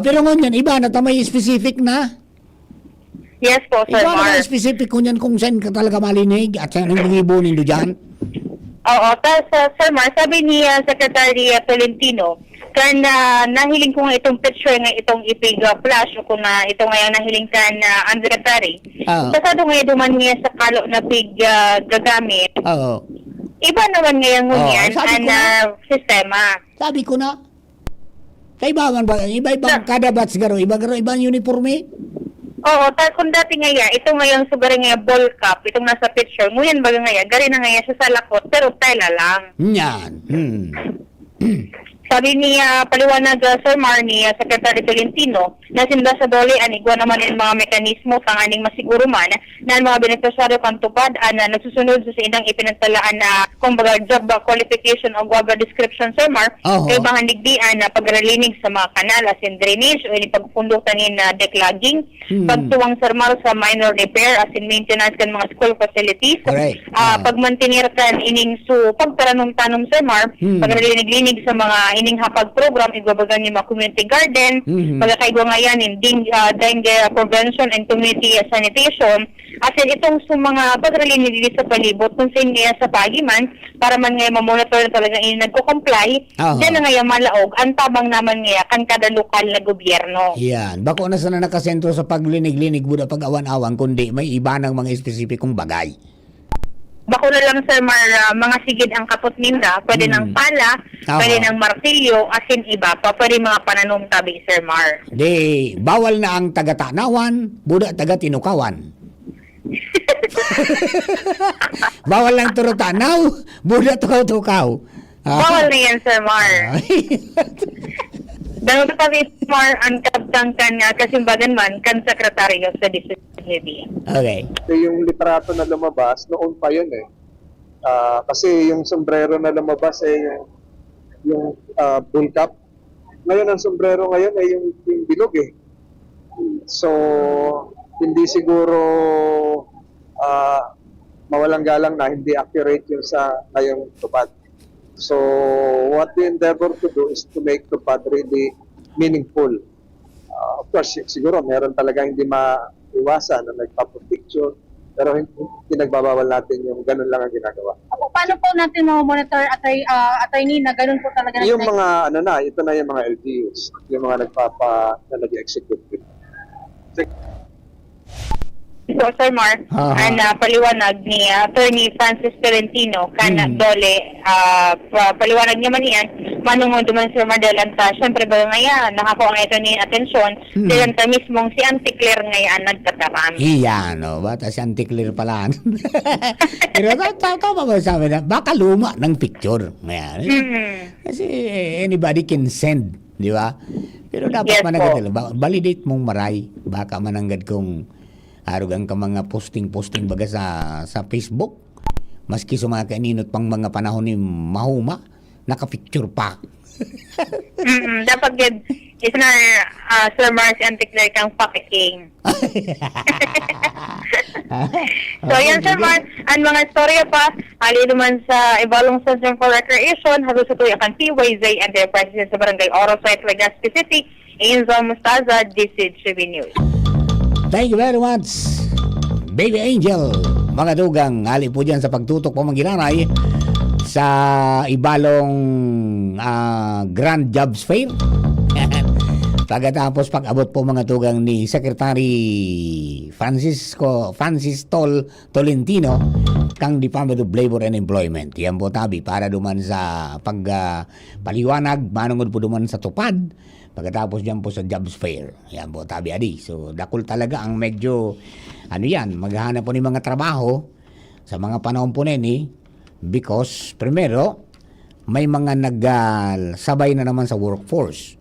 Pero ngunyan iba na may specific na. Yes po, Sir Ikaw Mar. na specific ko niyan kung saan ka talaga malinig at saan ang nangibunin do dyan? Oo, tapos Sir Mar, sabi ni Secretary Tolentino, kan nahiling ko nga itong picture nga itong ipig flash o kung na ito nga nahiling kan Undersecretary. Kasado nga duman niya sa kalo na pig gagamit. Oo. Iba naman nga yung ngunyan sistema. Sabi ko na. Kaibaman ba? Iba-ibang kada batch garo. Ibang uniforme? Oo, kung dati nga ito ngayon siguro nga ball cap, itong nasa picture, nguyan baga nga gari na nga siya sa lakot, pero tela lang. Yan. Sabi ni paliwanag Sir Mar ni Secretary Tolentino na sinda sa dole anigwa naman yung mga mekanismo panganing masiguro man na ang mga beneficiaryo kan tupad na nagsusunod sa inang ipinagtalaan na kumbaga job qualification o guaba description, Sir Mar, kay bahanigdian na pagralinig sa mga kanal as in drainage o ipagpundutan ni na declogging, pagtuwang, Sir Mar, sa minor repair as in maintenance kan mga school facilities, pagmantinir kan ining pagtaranong-tanom, Sir Mar, pagralinig-linig sa mga ining hapag program, igwabagan ni mga community garden, pagkakaigwa nga yan, dengue prevention and community sanitation, as in itong mga pagralinig sa palibot, kung saan nga sa pagiman, para man nga mamonitor na talagang ini nagko-comply, dyan na nga yung malaog, ang tabang naman nga kan kada lokal na gobyerno. Yan. Bako na sana nakasentro sa paglinig-linig buda pag awan-awan, kundi may iba ng mga espesipikong bagay. Bako na lang, Sir Mar, mga sigid ang kapot ninda, pwede ng pala, pwede ng martilyo, asin iba pa, pwede mga pananumtabi, Sir Mar. Di, bawal na ang taga-tanawan, buda taga-tinukawan. Bawal lang turo-tanaw, buda tukaw-tukaw. Bawal na yan, Sir Mar. Dahil kami, Mar, ang kabtang kan kasimbagan man, kan sekretaryo sa District Heavy. Okay. Yung litrato na lumabas, noon pa yun eh. Kasi yung sombrero na lumabas yung bull cap. Ngayon ang sombrero ngayon ay yung bilog eh. So, hindi siguro mawalang galang na hindi accurate yung sa ngayong tupad. So, what we endeavor to do is to make tupad really meaningful. Of course, siguro meron talaga hindi maiwasan na nagpapapicture, pero hindi nagbabawal natin yung ganun lang ang ginagawa. Paano po natin monitor attorney na ganun po talaga? Yung mga, ito na yung mga LGUs, yung mga na nag-execute. So, Sir Mar, ang paliwanag ni Attorney Francis Tolentino, dole, paliwanag niya man yan, manungod duman, Sir Mar, dalanta, syempre ba ngayon, nakakuha nga ito ni atensyon, dalanta mismong si Auntie Claire ngayon nagtataram. Iyan, bata si Auntie Claire pala. Pero tama ba sabi na, baka luma ng picture. Kasi anybody can send, di ba? Pero dapat managad, validate mong maray, baka mananggad kung arugang ka mga posting baga sa Facebook. Maski sa mga kaninot pang mga panahon ni Mahuma, nakapicture pa. Dapat yun, is na Sir Mars Anticler kang pakiking. So yan, Sir Mars, ang mga storya pa, hali naman sa Ibalong Center for Recreation, halos sa tuyakan PYZ Enterprises sa Barangay Orosite, Legazpi City, Enzo Mustaza, DCTV News. Thank you very much, Baby Angel. Mga dugang, hali po dyan sa pagtutok po manginanay sa ibalong Grand Jobs Fair. Pagkatapos pag-abot po mga tugang ni Secretary Francis Tolentino kang Department of Labor and Employment. Yan po tabi para duman sa paliwanag, manungod po duman sa tupad. Pagkatapos diyan po sa Jobs Fair. Yan po tabi adi. So dakol talaga ang medyo maghahanap po ni mga trabaho sa mga panahon po nini because primero may mga nagsabay na naman sa workforce.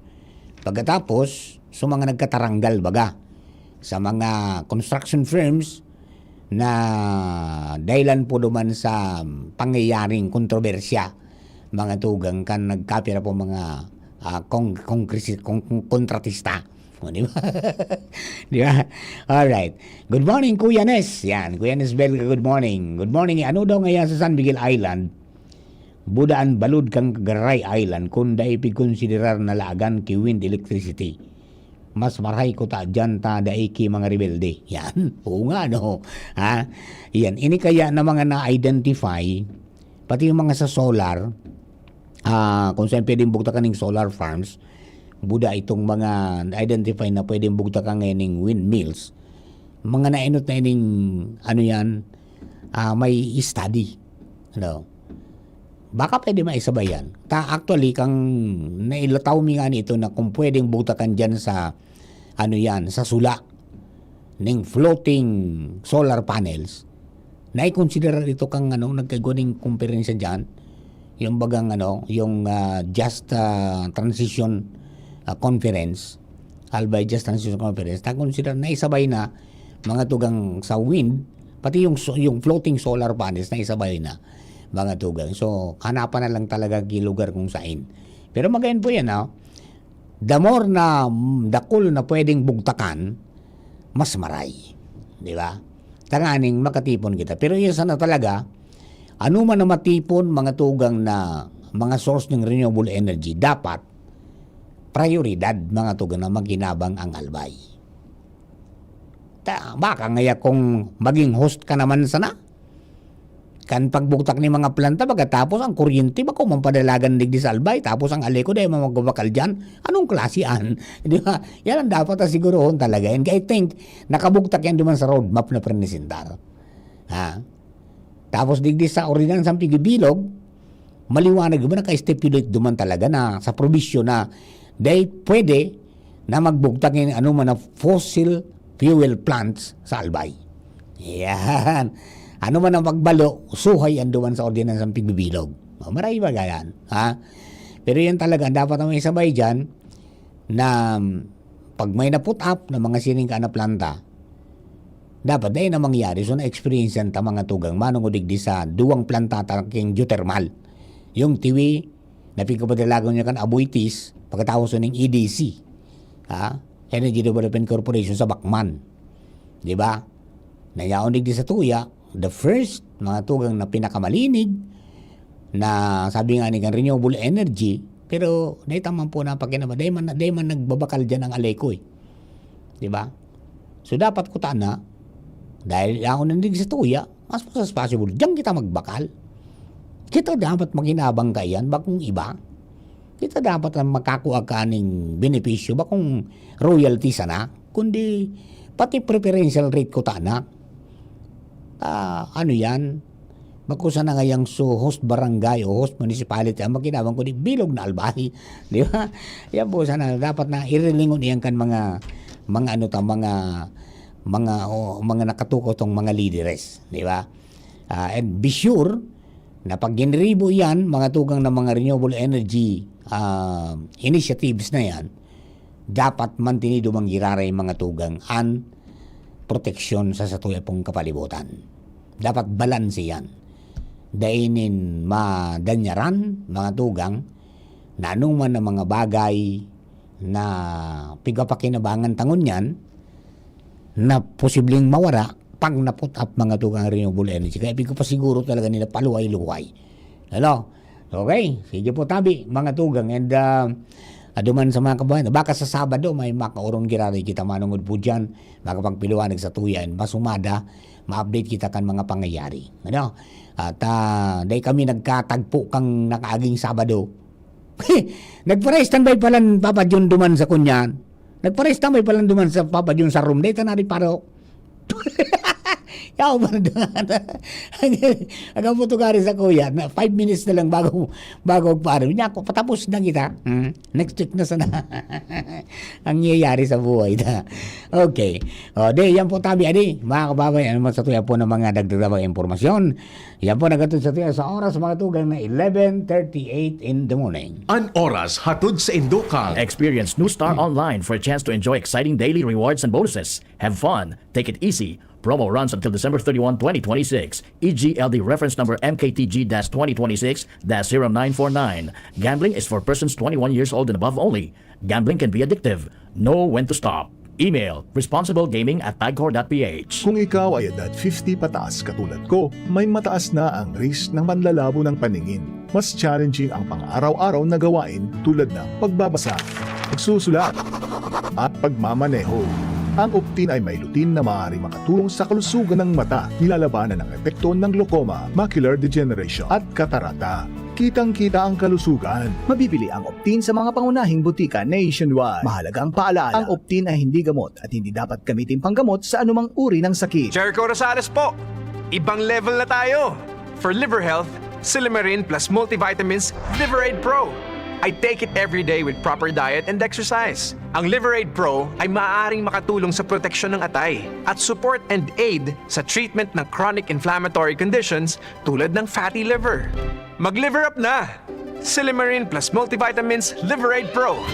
Pagkatapos, so mga nagkataranggal baga sa mga construction firms na dahilan po duman sa pangyayaring kontrobersya, mga tugang kan nagkapira po mga kontratista. Di ba? Di ba? Alright. Good morning, Kuya Nes. Yan, Kuya Nes Belga, good morning. Good morning. Ano daw ngayon sa San Miguel Island? Budaan balud kang Kagaray Island kung daipig konsiderar na laagan ki wind electricity. Mas maray ko ta dyan ta daiki mga rebelde. Yan. Oo nga no. Ha? Yan. Ini kaya na mga na-identify pati yung mga sa solar kung saan pwedeng bugtakan ng solar farms buda itong mga identify na pwedeng bugtakan ng windmills. Mga nainot na ining may study. Ano? Baka pwede maisabay yan. Actually, kang nailataw mi nga nito na kung pwedeng butakan dyan sa sa sula ng floating solar panels, na-consider ito kang nagkagaling kumperensya dyan, yung bagang yung Just Transition Conference, Albay Just Transition Conference, na-consider na isabay na mga tugang sa wind, pati yung floating solar panels na isabay na mga tugang. So, hanapan na lang talaga lugar kung saan. Pero magayon po yan, the more na dakol na pwedeng bugtakan, mas maray. Di ba? Tanganing makatipon kita. Pero yun sana talaga, ano man na matipon mga tugang na mga source ng renewable energy, dapat prioridad mga tugang na maginabang ang Albay. Baka ngaya kung maging host ka naman sana, kan pagbuktak ni mga planta pagkatapos ang kuryente ba kung mampadalagan digdi sa Albay tapos ang aleko dahil magbabakal dyan, anong klasian? Di ba? Yan ang dapat na sigurohon talaga. And I think nakabuktak yan duman sa roadmap na prenisindar. Tapos digdi sa ordinansang Pigibilog, maliwanag ba naka-stipulate duman talaga na sa provision na dahil pwede na magbuktak yung man na fossil fuel plants sa Albay. Yan. Ano man ang magbalo, suhay ang duman sa ordinansang Pigbibilog. Maray ba gayan? Pero yan talaga, dapat na may sabay dyan na pag may na-put up na mga sining ka na planta, dapat dahil na mangyari. So na-experience yan ta mga tugang manungudig di sa duwang planta taking geothermal. Yung tiwi, napigkapadalagan niya kan Abuitis, pagkatapos ng EDC, Energy Development Corporation sa Bacman. Diba? Nayaon di sa tuya, the first mga tugang na pinakamalinig na sabi nga ni renewable energy, pero dahil tamang po na pagkinaba, dahil man nagbabakal dyan ang aleko diba? So dapat ko na dahil ako nandig sa tuya, mas possible diyan kita magbakal. Kita dapat maginabang kayan bakong iba. Kita dapat makakuha ka ng benepisyo bakong royalty sana, kundi pati preferential rate ko na yan, bakusa na ngayang host barangay o host municipality ang makinabang ko di bilog na Albay. Di ba? Yan po sana dapat na irilingon iyan kan mga nakatuko tong mga leaders. Di ba? And be sure na pag ginribo yan, mga tugang ng mga renewable energy initiatives na yan, dapat mantinido manggiraray mga tugang proteksyon sa satuya pong kapalibutan. Dapat balanse yan. Dainin madanyaran, mga tugang, na anuman na mga bagay na pigapakinabangan tangon yan, na posibleng mawara pag naput up mga tugang renewable energy. Kaya pigapasiguro talaga nila paluway-luway. Okay, sige po tabi, mga tugang. And aduman sa mga kabayan, baka sa Sabado may makaurong girari kita manungod po dyan, makapagpiliwanag sa tuyan, masumada, ma-update kita kan mga pangyayari. Ano? At dahil kami nagkatagpo kang nakaaging Sabado. Nagpare-standby pala Papa John duman sa kunyan. Nagpare-standby pala duman sa Papa John sa room. Dahil tanari paro. Yaw ba hanggang putugari sa kuya na 5 minutes na lang bago paro niya ako patapos na kita. Next week na sana ang nangyayari sa buhay na. Okay, de yan po tabi adi mga kababayan, ano sa tuya po ng mga dagdagang impormasyon. Yan po nagatod sa tuya sa oras mga tugang na 11:38 in the morning. An oras hatod sa Indokang. Experience New Star Online for a chance to enjoy exciting daily rewards and bonuses. Have fun. Take it easy. Promo runs until December 31, 2026. EGLD reference number MKTG-2026-0949. Gambling is for persons 21 years old and above only. Gambling can be addictive. Know when to stop. Email responsiblegaming@pagcor.ph. Kung ikaw ay edad 50 pataas katulad ko, may mataas na ang risk ng manlalabo ng paningin. Mas challenging ang pang-araw-araw na gawain tulad ng pagbabasa, pagsusulat, at pagmamaneho. Ang Optin ay may lutin na maaari makatulong sa kalusugan ng mata, nilalabanan ang epekto ng glaucoma, macular degeneration at katarata. Kitang-kita ang kalusugan. Mabibili ang Optin sa mga pangunahing butika nationwide. Mahalagang paalala, ang Optin ay hindi gamot at hindi dapat gamitin panggamot sa anumang uri ng sakit. Jericho Rosales po! Ibang level na tayo! For liver health, Silimarin plus multivitamins Liverade Pro. I take it every day with proper diet and exercise. Ang Liverade Pro ay maaaring makatulong sa proteksyon ng atay at support and aid sa treatment ng chronic inflammatory conditions tulad ng fatty liver. Mag-liver up na! Silimarin plus multivitamins Liverade Pro.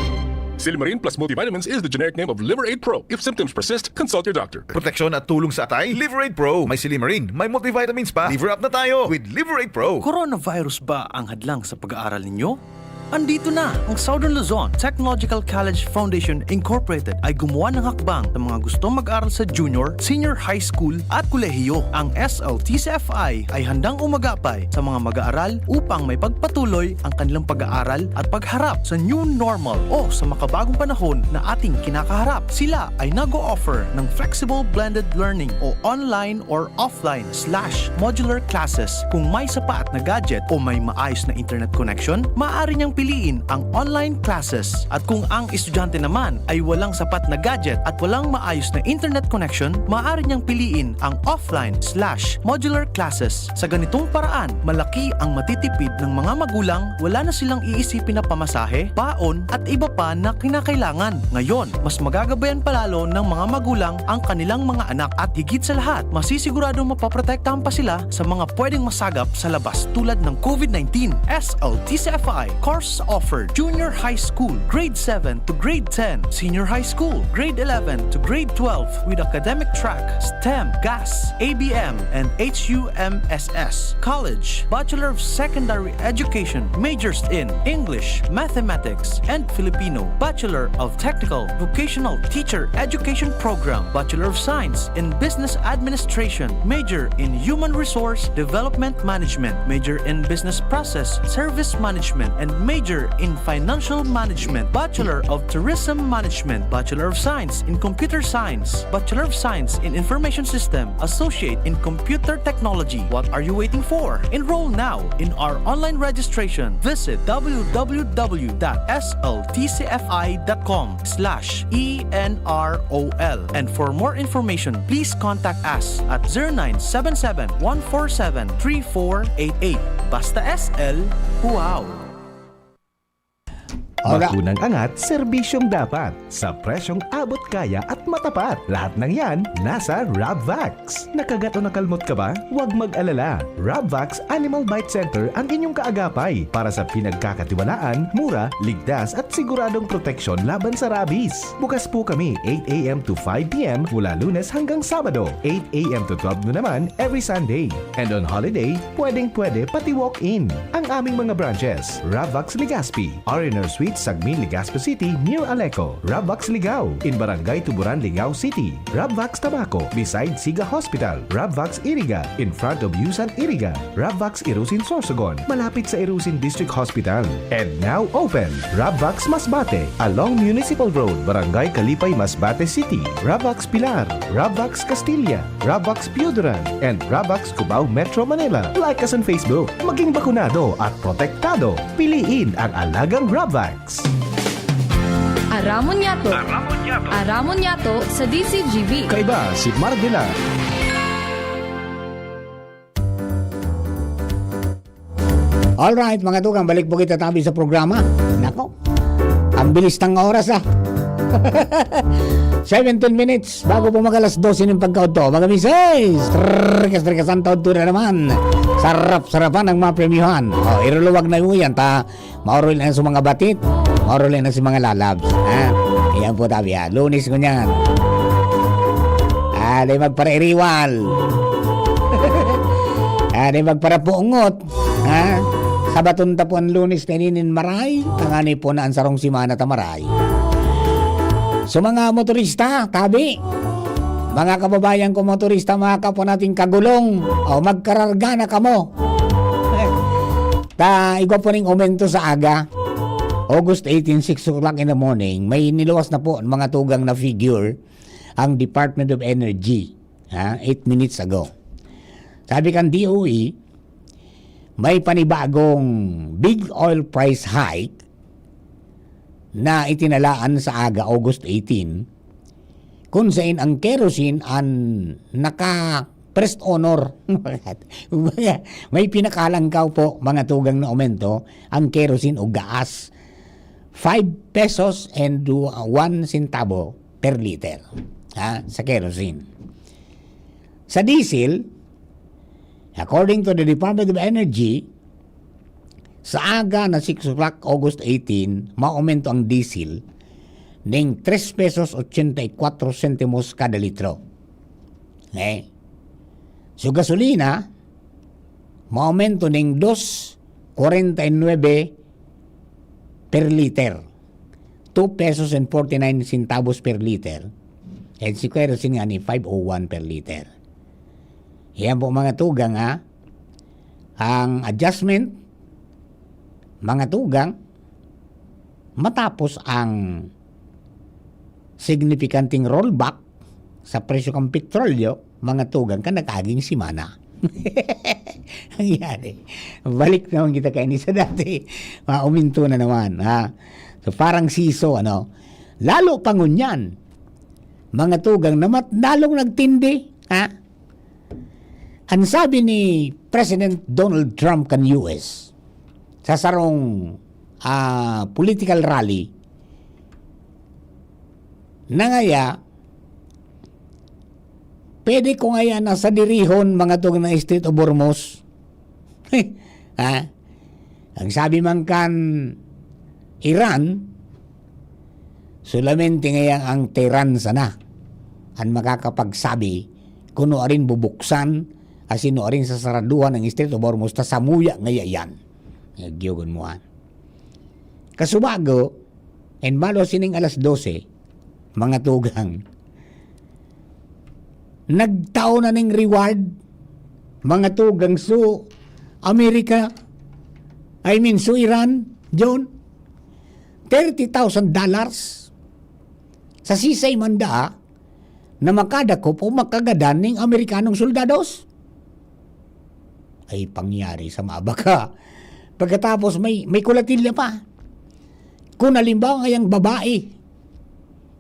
Silimarin plus multivitamins is the generic name of Liverade Pro. If symptoms persist, consult your doctor. Proteksyon at tulong sa atay, Liverade Pro. May Silimarin, may multivitamins pa. Liver up na tayo with Liverade Pro. Coronavirus ba ang hadlang sa pag-aaral ninyo? Andito na ang Southern Luzon Technological College Foundation Incorporated ay gumawa ng hakbang sa mga gustong mag-aral sa junior, senior high school at kolehiyo. Ang SLTCFI ay handang umagapay sa mga mag-aaral upang may pagpatuloy ang kanilang pag-aaral at pagharap sa new normal o sa makabagong panahon na ating kinakaharap. Sila ay nag-o-offer ng flexible blended learning o online or offline/modular classes. Kung may sapat na gadget o may maayos na internet connection, maaari niyang piliin ang online classes. At kung ang estudyante naman ay walang sapat na gadget at walang maayos na internet connection, maaari niyang piliin ang offline/modular classes. Sa ganitong paraan, malaki ang matitipid ng mga magulang, wala na silang iisipin na pamasahe, baon at iba pa na kinakailangan. Ngayon, mas magagabayan palalo ng mga magulang ang kanilang mga anak at higit sa lahat, masisiguradong mapaprotektahan pa sila sa mga pwedeng masagap sa labas tulad ng COVID-19. SLTCFI course offered junior high school, grade 7 to grade 10, senior high school, grade 11 to grade 12 with academic track, STEM, GAS, ABM, and HUMSS. College, Bachelor of Secondary Education, majors in English, Mathematics, and Filipino. Bachelor of Technical Vocational Teacher Education Program, Bachelor of Science in Business Administration, major in Human Resource Development Management, major in Business Process Service Management, and major in Financial Management, Bachelor of Tourism Management, Bachelor of Science in Computer Science, Bachelor of Science in Information System, Associate in Computer Technology. What are you waiting for? Enroll now in our online registration. Visit www.sltcfi.com/ENROL. And for more information, please contact us at 0977-147-3488. Basta SL, wow! Makunang angat, serbisyong dapat. Sa presyong abot kaya at matapat. Lahat ng yan, nasa Rabvax. Nakagat o nakalmot ka ba? Huwag mag-alala. Rabvax Animal Bite Center ang inyong kaagapay para sa pinagkakatiwalaan, mura, ligtas at siguradong proteksyon laban sa rabies. Bukas po kami 8 a.m. to 5 p.m. mula Lunes hanggang Sabado. 8 a.m. to 12 noon naman every Sunday. And on holiday, pwedeng-pwede pati walk-in. Ang aming mga branches, Rabvax Legazpi, RNR Suite Malapit Sagmi, Legazpi City, near Aleco. Rabvax Ligao. In Barangay Tuburan, Ligao City. Rabvax Tabaco, beside Siga Hospital. Rabvax Iriga, in front of Yusan Iriga. Rabvax Irusin Sorsogon, malapit sa Irusin District Hospital. And now open, Rabvax Masbate, along Municipal Road, Barangay Kalipay, Masbate City. Rabvax Pilar, Rabvax Castilla, Rabvax Piuduran, and Rabvax Cubao Metro Manila. Like us on Facebook. Maging bakunado at protektado. Piliin ang alagang Rabvax. Aramon Yato. Aramon Yato sa DCGV. Kaiba si Mardila. Alright, mga tugang, balik po kita tabi sa programa. Nako, ang bilis ng oras 17 minutes bago po mag-alas 12 ng pagkauto. Mga misis, trikas-trikasan taon na naman. Sarap-sarapan ang mga premiuhan. Iruluwag na yung yan. Maurol na sa mga batit. Maurol na sa mga lalabs. Iyan po tabi ha. Lunis ko niyan. Di magpara-iriwal. Di magpara-puungot. Sabaton tapuan Lunis na ninin maray. Tangani po na ang sarong simana tamaray. So mga motorista, tabi. Mga kababayan ko motorista, mga kapwa nating kagulong, magkararga na kamo. Igwa po rin umento sa aga. August 18, 6 o'clock in the morning, may niluwas na po mga tugang na figure ang Department of Energy 8 minutes ago. Sabi kan DOE, may panibagong big oil price hike na itinalaan sa aga August 18 kung saan ang kerosene ang naka-first honor. May pinakalangkaw po mga tugang na aumento ang kerosene o gas. 5 pesos and 1 centavo per liter sa kerosene. Sa diesel, according to the Department of Energy, sa aga na 6 o'clock August 18, maumento ang diesel ng 3 pesos 84 centimos kada litro. So gasolina, maumento ng 2.49 per liter. 2 pesos and 49 centavos per liter. And si kerosene nga ni 5.01 per liter. Yan po mga tugang ang adjustment, mga tugang, matapos ang signifikanting rollback sa presyo ng petrolyo, mga tugang ka nag-aging simana. Ang yari. Balik naman kita kayo sa dati. Uminto na naman. So parang siso, lalo pangunyan. Mga tugang na lalong nagtindi. Ang sabi ni President Donald Trump kan US sa sarong political rally na ngaya pwede ko ngaya na sa dirihon mga tugang na Strait of Hormuz. Ang sabi man kan Iran, solamente ngayon ang Tehran sana ang makakapagsabi kung rin bubuksan asino rin sa saraduhan ng Strait of Hormuz ta samuya ngaya yan. Nagyogon mo Kasubago, and malo sining alas 12, mga tugang, nagtao na ng reward, mga tugang so Amerika, so Iran, John, $30,000 sa sisay manda na makadakop o makagadan ng Amerikanong soldados. Ay pangyari sa mabaka. Pagkatapos may kulatilya pa. Kung halimbawa ngayang babae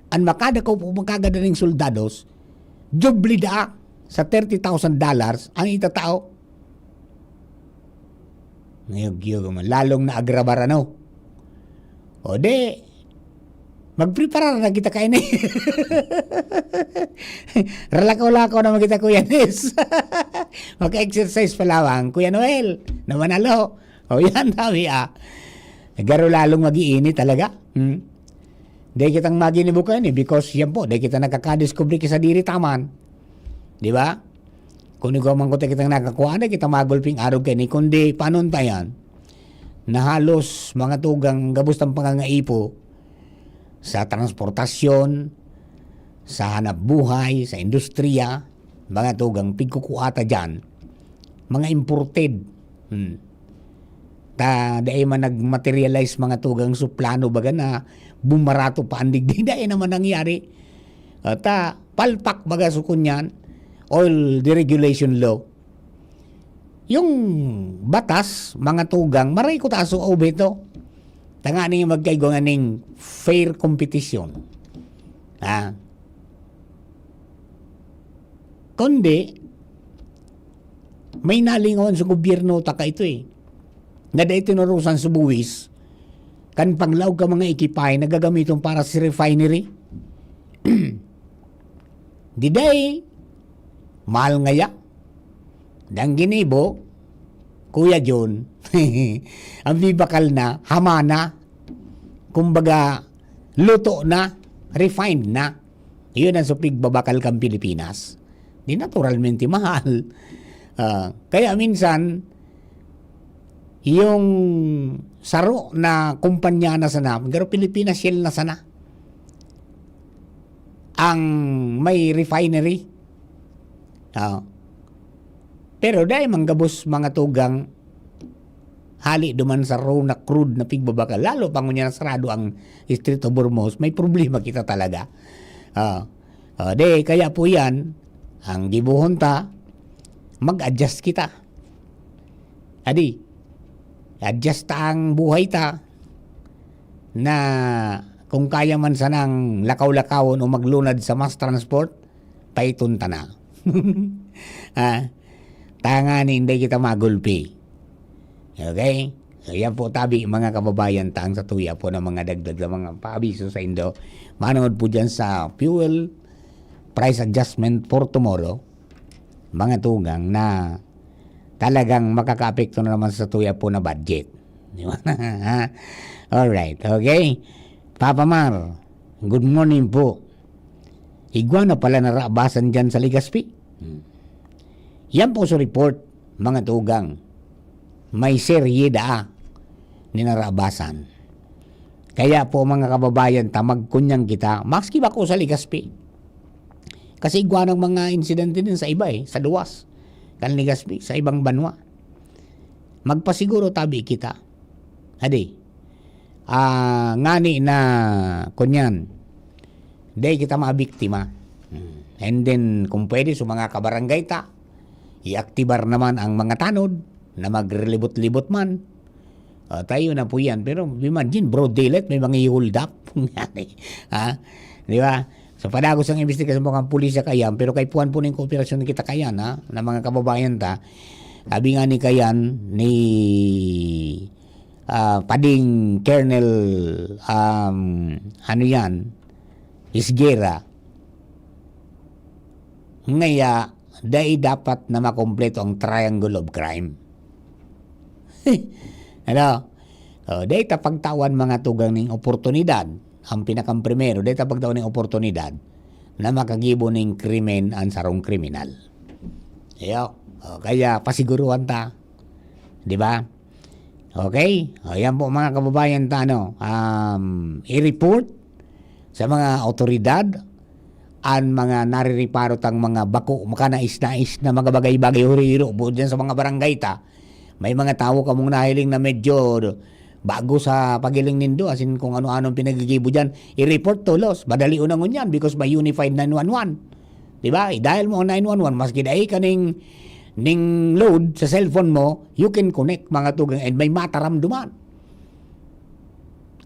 ang makadakop o makagadan ng soldados, jublida sa $30,000 ang itatao. Ngayon, lalong naagrabar O de, magprepara na kita kain Ralakaw-lakaw naman kita, Kuya Nes. Maka-exercise pa lawang, Kuya Noel, na manalo. O yan, tabi Nagaro lalong mag-iinit talaga. Di kitang maginibukan because yan po, di kita nakakadiscover sa diri taman. Di ba? Kung ikaw man ko kitang nakakuha na, kita magulping araw kayo kundi panon pa yan. na halos mga tugang gabos ng pangangaipo sa transportasyon, sa hanap buhay, sa industriya, mga tugang pigkukuata dyan, mga imported. Dahil man nagmaterialize mga tugang suplano baga na bumarato pa andig di dahil naman nangyari. Palpak baga sukunyan, oil deregulation law. Yung batas, mga tugang, maray ko taso o beto. Tanga ning magkaigo nga ning fair competition. Kundi, may nalingon sa gobyerno taka ito na dahil tinurusan sa buwis, kan panglaw ka mga ekipay na gagamiton para sa refinery. Diday, mahal ngaya. Dang ginibo, Kuya John, ang bibakal na, hamana, kumbaga, luto na, refined na. Yun ang supig babakal kang Pilipinas. Di naturalmente mahal. Kaya minsan, yung saro na kumpanya na sana, pero Pilipinas Shell na sana, ang may refinery. Pero dahil manggabos mga tugang hali duman sa raw na crude na pigbabakal, lalo pang na sarado ang Strait of Hormuz, may problema kita talaga. Kaya po yan, ang gibuhon ta, mag-adjust kita. Adjust ang buhay ta na kung kaya man sanang lakaw-lakawon o maglunad sa mass transport, paitunta na. Tanga ni hindi kita magulpi. Okay? Yan po tabi mga kababayan tang sa tuya po ng mga dagdag na mga paabiso sa Indo. Manood po dyan sa fuel price adjustment for tomorrow. Mga tugang na talagang makaka-apekto na naman sa tuya po na budget. Di ba? Alright, okay? Papa Mar, good morning po. Iguana pala narabasan dyan sa Legazpi. Yan po sa report, mga tugang. May serye ni narabasan. Kaya po mga kababayan, magkunyang kita, maski ba ko sa Legazpi? Kasi iguanang mga insidente din sa iba sa luwas. Kan Legazpi, sa ibang banwa. Magpasiguro tabi kita. Ngani na kunyan, day kita mabiktima. And then, kung pwede, sa mga kabarangay ta, iaktibar naman ang mga tanod na maglibot-libot man. Tayo na po yan. Pero imagine, broad daylight, may mga i-hold up. Di ba? So, padagos ang investigasyon mo kang pulisya kayan, pero kay puan po ng kooperasyon kita kayan, na mga kababayan ta, sabi nga ni kayan, ni pading Colonel, Isguera, ngaya, dahil dapat na makompleto ang triangle of crime. Dahil tapagtawan mga tugang ng oportunidad, ang pinakang primero, dahil tapagtawan ng oportunidad na makagibo ng krimen ang sarong kriminal. Kaya pasiguruhan ta. Di ba? Okay? Yan po mga kababayan ta, i-report sa mga otoridad ang mga naririparot ang mga bako, makanais-nais na mga bagay-bagay huri-hiro po dyan sa mga barangay ta. May mga tao kamong nahiling na medyo bago sa pagiling nindo, asin kung ano-anong pinagigibo dyan, i-report to los. Madali unang unyan because may unified 911. Diba? Dahil mo 911, maski dahil ka ning load sa cellphone mo, you can connect mga tugang and may mataram duman.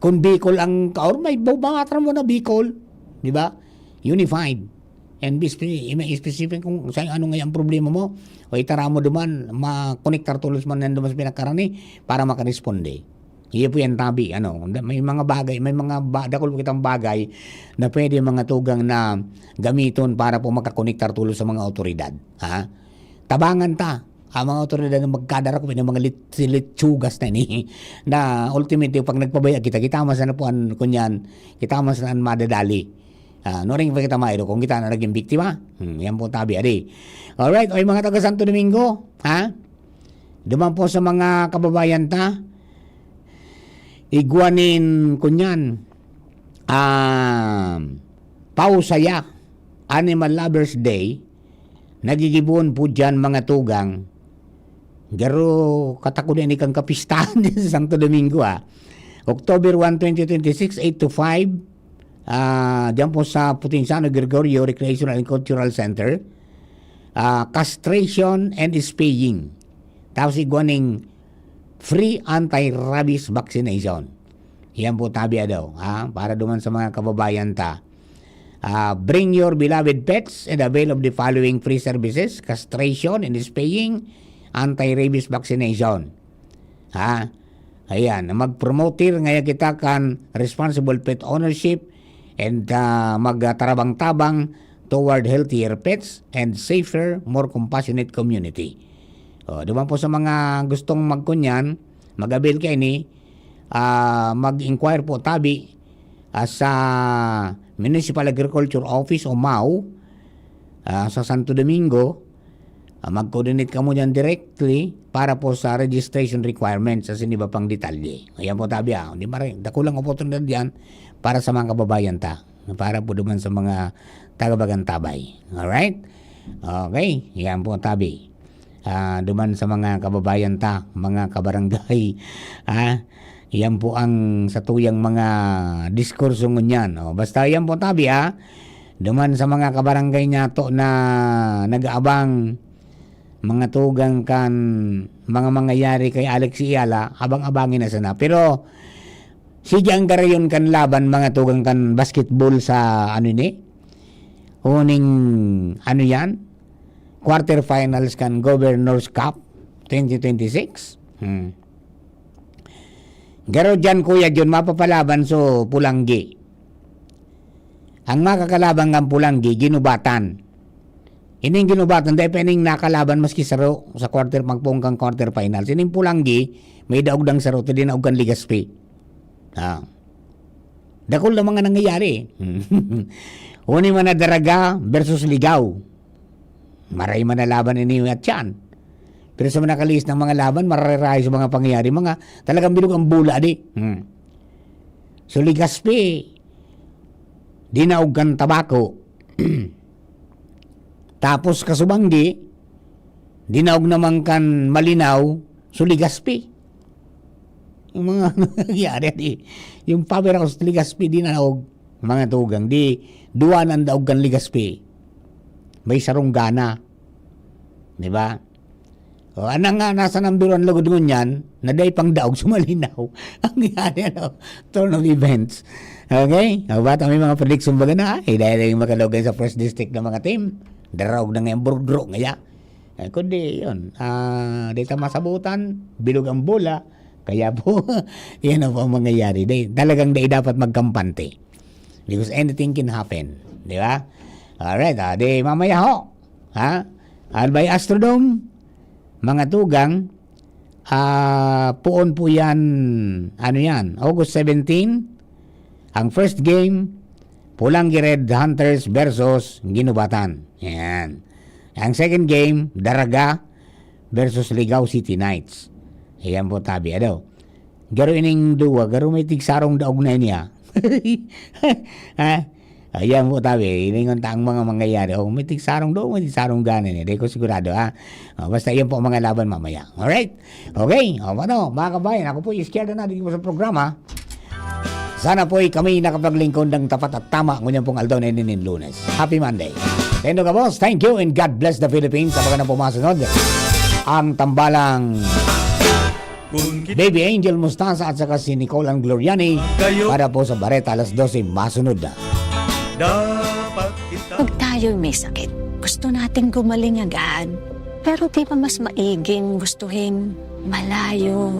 Kung Bicol ang kaor, may mataram mo na Bicol. Diba? Unified. And be specific kung saan ano nga yung problema mo. O itara mo duman, makonektar tulos man nandun mas pinakarani para makaresponde. Iyan po yan tabi. May mga bagay, dakol po kitang bagay na pwede mga tugang na gamiton para po makakonektar tulos sa mga otoridad. Tabangan ta. Ang mga otoridad na magkadara ko ng mga litsugas na ni na ultimately pag nagpabaya kita mas na po kunyan, kita mas na madadali. Noring pa kita mairo kung kita na naging biktima. Yan po tabi. Alright, o mga taga Santo Domingo, duman po sa mga kababayan ta Iguanin kunyan. Pausaya Animal Lovers Day. Nagigibon po dyan mga tugang. Garo katakunin ikang kapistahan sa Santo Domingo October 1, 2026, 8 to 5. Diyan po sa Putinsano Gregorio Recreational and Cultural Center. Castration and spaying. Tapos iguaning free anti-rabies vaccination. Yan po tabi daw. Para duman sa mga kababayan ta. Bring your beloved pets and avail of the following free services: castration and spaying, anti-rabies vaccination. Ayan, mag-promote ngayon kita kan responsible pet ownership and magtarabang-tabang toward healthier pets and safer, more compassionate community. Diba po sa mga gustong magkunyan, mag-avail kayo ni, mag-inquire po tabi sa Municipal Agriculture Office o MAU sa Santo Domingo. Mag-coordinate ka mo dyan directly para po sa registration requirements sa siniba pang detalye. Ayan po tabi Di ba rin? Dakulang oportunidad yan para sa mga kababayan ta. Para po duman sa mga tagabagantabay. Alright? Okay. Yan po tabi. Duman sa mga kababayan ta, mga kabarangay. Yan po ang sa tuyang mga diskurso ngunyan. Basta yan po tabi duman sa mga kabarangay niya to na nag-aabang mga tugang kan mga mangyayari kay Alex Iala, abang-abangin na sana. Pero sige ang garayon kan laban mga tugang kan basketball sa huning yan, quarterfinals kan Governors Cup 2026. Garo dyan kuya John, mapapalaban so Pulanggi. Ang makakalaban ng Pulanggi, ginubatan. Ining ginubatan, dahil pening nakalaban maski saro sa magpungkang quarterfinals. Ining Pulanggi, may daog ng saro, ito din daog kan Ligaspi. Dakol na mga nangyayari. Uni man na Daraga versus Ligaw. Maray man na laban ini at yan. Pero sa manakalis ng mga laban, mararahay sa mga pangyayari, mga talagang bilog ang bula So Ligaspi, dinaog kan tabako. Tapos Kasubanggi, dinaog naman kan Malinaw, so Ligaspi. Yung mga nangyayari, yung power house Ligaspi, dinaog mga tugang, duwan ang daog kan Ligaspi. May sarunggana. Di ba? Anang nga nasa nambiruan lagod ngunyan, na day pang daog sumalinaw. Ang yari, turn of events. Okay? Ba't may mga prediction baga na? Dahil yung makalogay sa first district ng mga team, daraog na ngayon burgro ngaya. Kundi yun, dito masabutan, bilog ang bola, kaya po, yan ang po mangyayari. Talagang dapat magkampante. Because anything can happen. Di ba? Alright, di mamaya ho. Albay Astrodome, mga tugang, puon po yan, August 17, ang first game, Pulanggi Red Hunters versus Ginubatan. Yan. Ang second game, Daraga versus Ligaw City Knights. Ayan po tabi. Garo ining duwa, garo may tigsarong daog na niya. Ayan po tabi, iningon ta ang mga mangyayari. May tigsarong daog, may tigsarong ganin. Hindi ko sigurado basta yan po ang mga laban mamaya. Alright? Okay. Mga kabayan, ako po iskiyado na dito sa programa. Sana po kami nakapaglingkod ng tapat at tama ngunyan pong aldaw na inin Lunes. Happy Monday. Tendo ka boss, thank you and God bless the Philippines. Sa mga na pumasunod, ang tambalang Baby Angel Mustasa at saka si Nicole Ann Gloriani para po sa Bareta alas 12 masunod na. Pag tayo'y may sakit, gusto natin gumaling agad. Pero di ba mas maiging gustuhin malayo